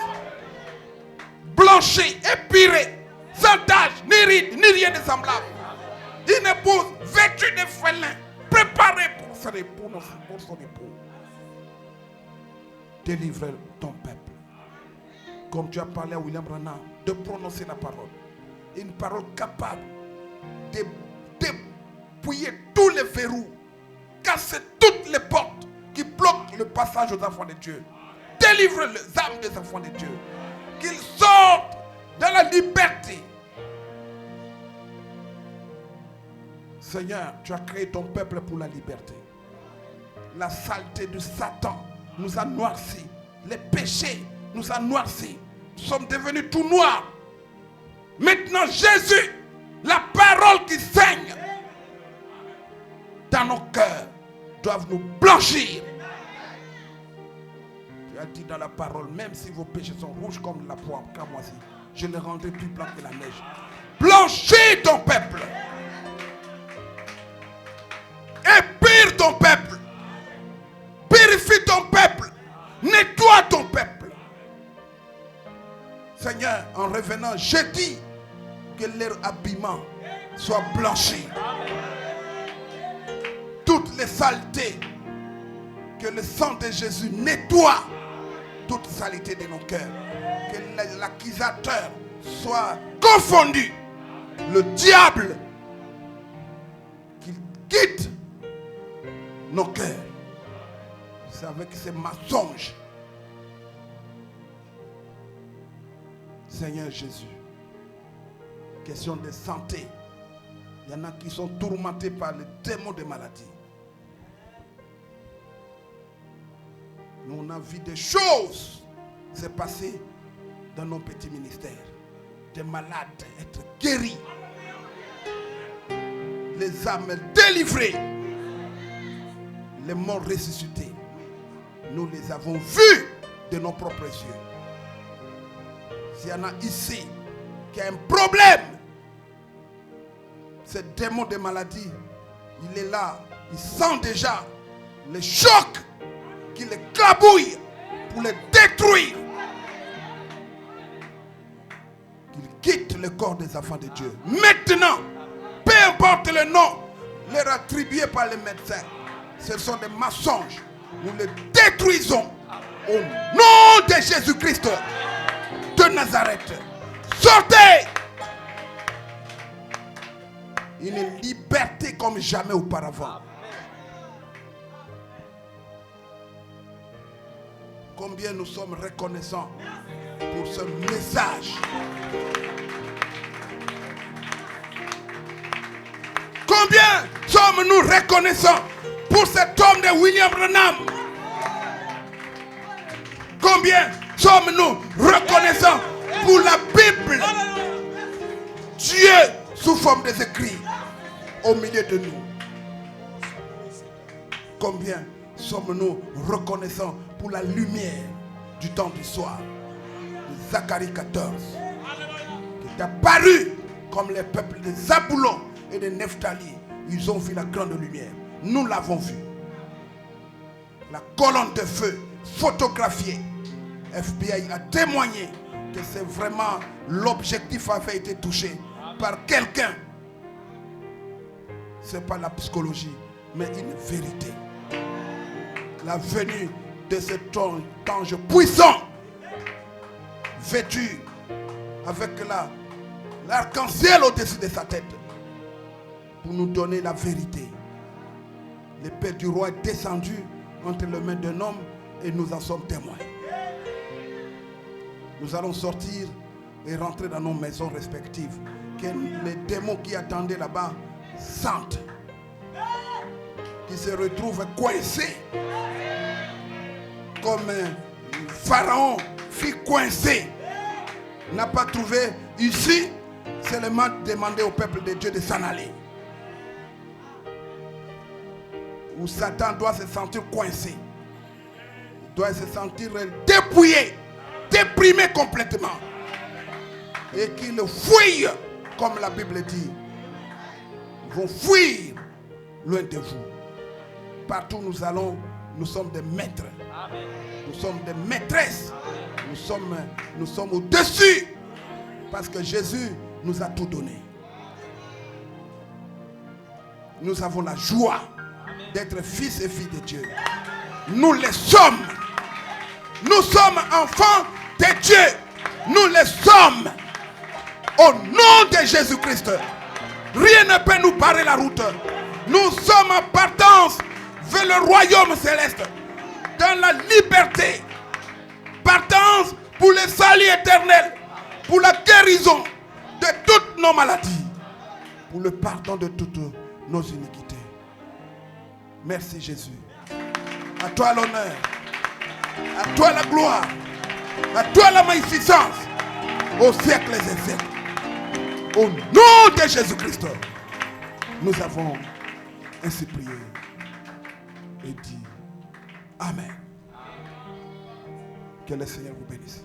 Blanchi, épiré, sans tache, ni ride, ni rien de semblable. Une épouse vêtue de félin, préparée pour son époux, pour son époux. Délivre ton peuple. Comme tu as parlé à William Branham, de prononcer la parole. Une parole capable de dépouiller tous les verrous, casser toutes les portes qui bloquent le passage aux enfants de Dieu. Délivre les âmes des enfants de Dieu. Qu'ils sortent dans la liberté. Seigneur, tu as créé ton peuple pour la liberté. La saleté de Satan nous a noircis. Les péchés nous a noircis. Nous sommes devenus tout noirs. Maintenant, Jésus, la parole qui saigne dans nos cœurs, doivent nous blanchir. Tu as dit dans la parole, même si vos péchés sont rouges comme la poire cramoisie, je les rendrai plus blancs que la neige. Blanchis ton peuple. Épire ton peuple. Purifie ton peuple. Nettoie ton peuple. Seigneur, en revenant, je dis que leur habillement soit blanchi. Toutes les saletés, que le sang de Jésus nettoie toute saleté de nos cœurs. Que l'accusateur soit confondu. Le diable qu'il quitte nos cœurs. C'est avec ces mensonges. Seigneur Jésus, question de santé. Il y en a qui sont tourmentés par les démons de maladie. Nous, on a vu des choses se passer dans nos petits ministères. Des malades être guéris. Les âmes délivrées. Les morts ressuscités. Nous les avons vus de nos propres yeux. S'il y en a ici qui a un problème, ce démon de maladie, il est là. Il sent déjà les chocs qui les clabouillent pour les détruire. Qu'il quitte le corps des enfants de Dieu. Maintenant, peu importe le nom leur attribué par les médecins, ce sont des mensonges. Nous les détruisons au nom de Jésus-Christ de Nazareth. Sortez! Une liberté comme jamais auparavant. Combien nous sommes reconnaissants pour ce message. Combien sommes-nous reconnaissants pour cet homme de William Branham? Combien sommes-nous reconnaissants pour la Bible? Dieu sous forme des écrits au milieu de nous. Combien sommes-nous reconnaissants pour la lumière du temps du soir de Zacharie 14 qui est apparu comme les peuples de Zaboulon et de Nephtali. Ils ont vu la grande lumière. Nous l'avons vu. La colonne de feu photographiée. FBI a témoigné que c'est vraiment l'objectif avait été touché par quelqu'un. Ce n'est pas la psychologie, mais une vérité. La venue de cet ange puissant, vêtu avec l'arc-en-ciel au-dessus de sa tête, pour nous donner la vérité. L'épée du roi est descendue entre les mains d'un homme et nous en sommes témoins. Nous allons sortir et rentrer dans nos maisons respectives. Que les démons qui attendaient là-bas sentent. Qu'ils se retrouvent coincés. Comme Pharaon fut coincé. N'a pas trouvé ici. Seulement demander au peuple de Dieu de s'en aller. Où Satan doit se sentir coincé. Il doit se sentir dépouillé. Déprimé complètement. Et qu'il fuit, comme la Bible dit. Ils vont fuir loin de vous. Partout où nous allons, nous sommes des maîtres. Nous sommes des maîtresses. Nous sommes au-dessus. Parce que Jésus nous a tout donné. Nous avons la joie d'être fils et filles de Dieu. Nous les sommes. Nous sommes enfants de Dieu. Nous les sommes. Au nom de Jésus-Christ. Rien ne peut nous barrer la route. Nous sommes en partance vers le royaume céleste. Dans la liberté. Partance pour le salut éternel. Pour la guérison de toutes nos maladies. Pour le pardon de toutes nos iniquités. Merci Jésus. À toi l'honneur. À toi la gloire. À toi la magnificence. Au siècle des siècles. Au nom de Jésus-Christ. Nous avons ainsi prié. Et dit Amen. Que le Seigneur vous bénisse.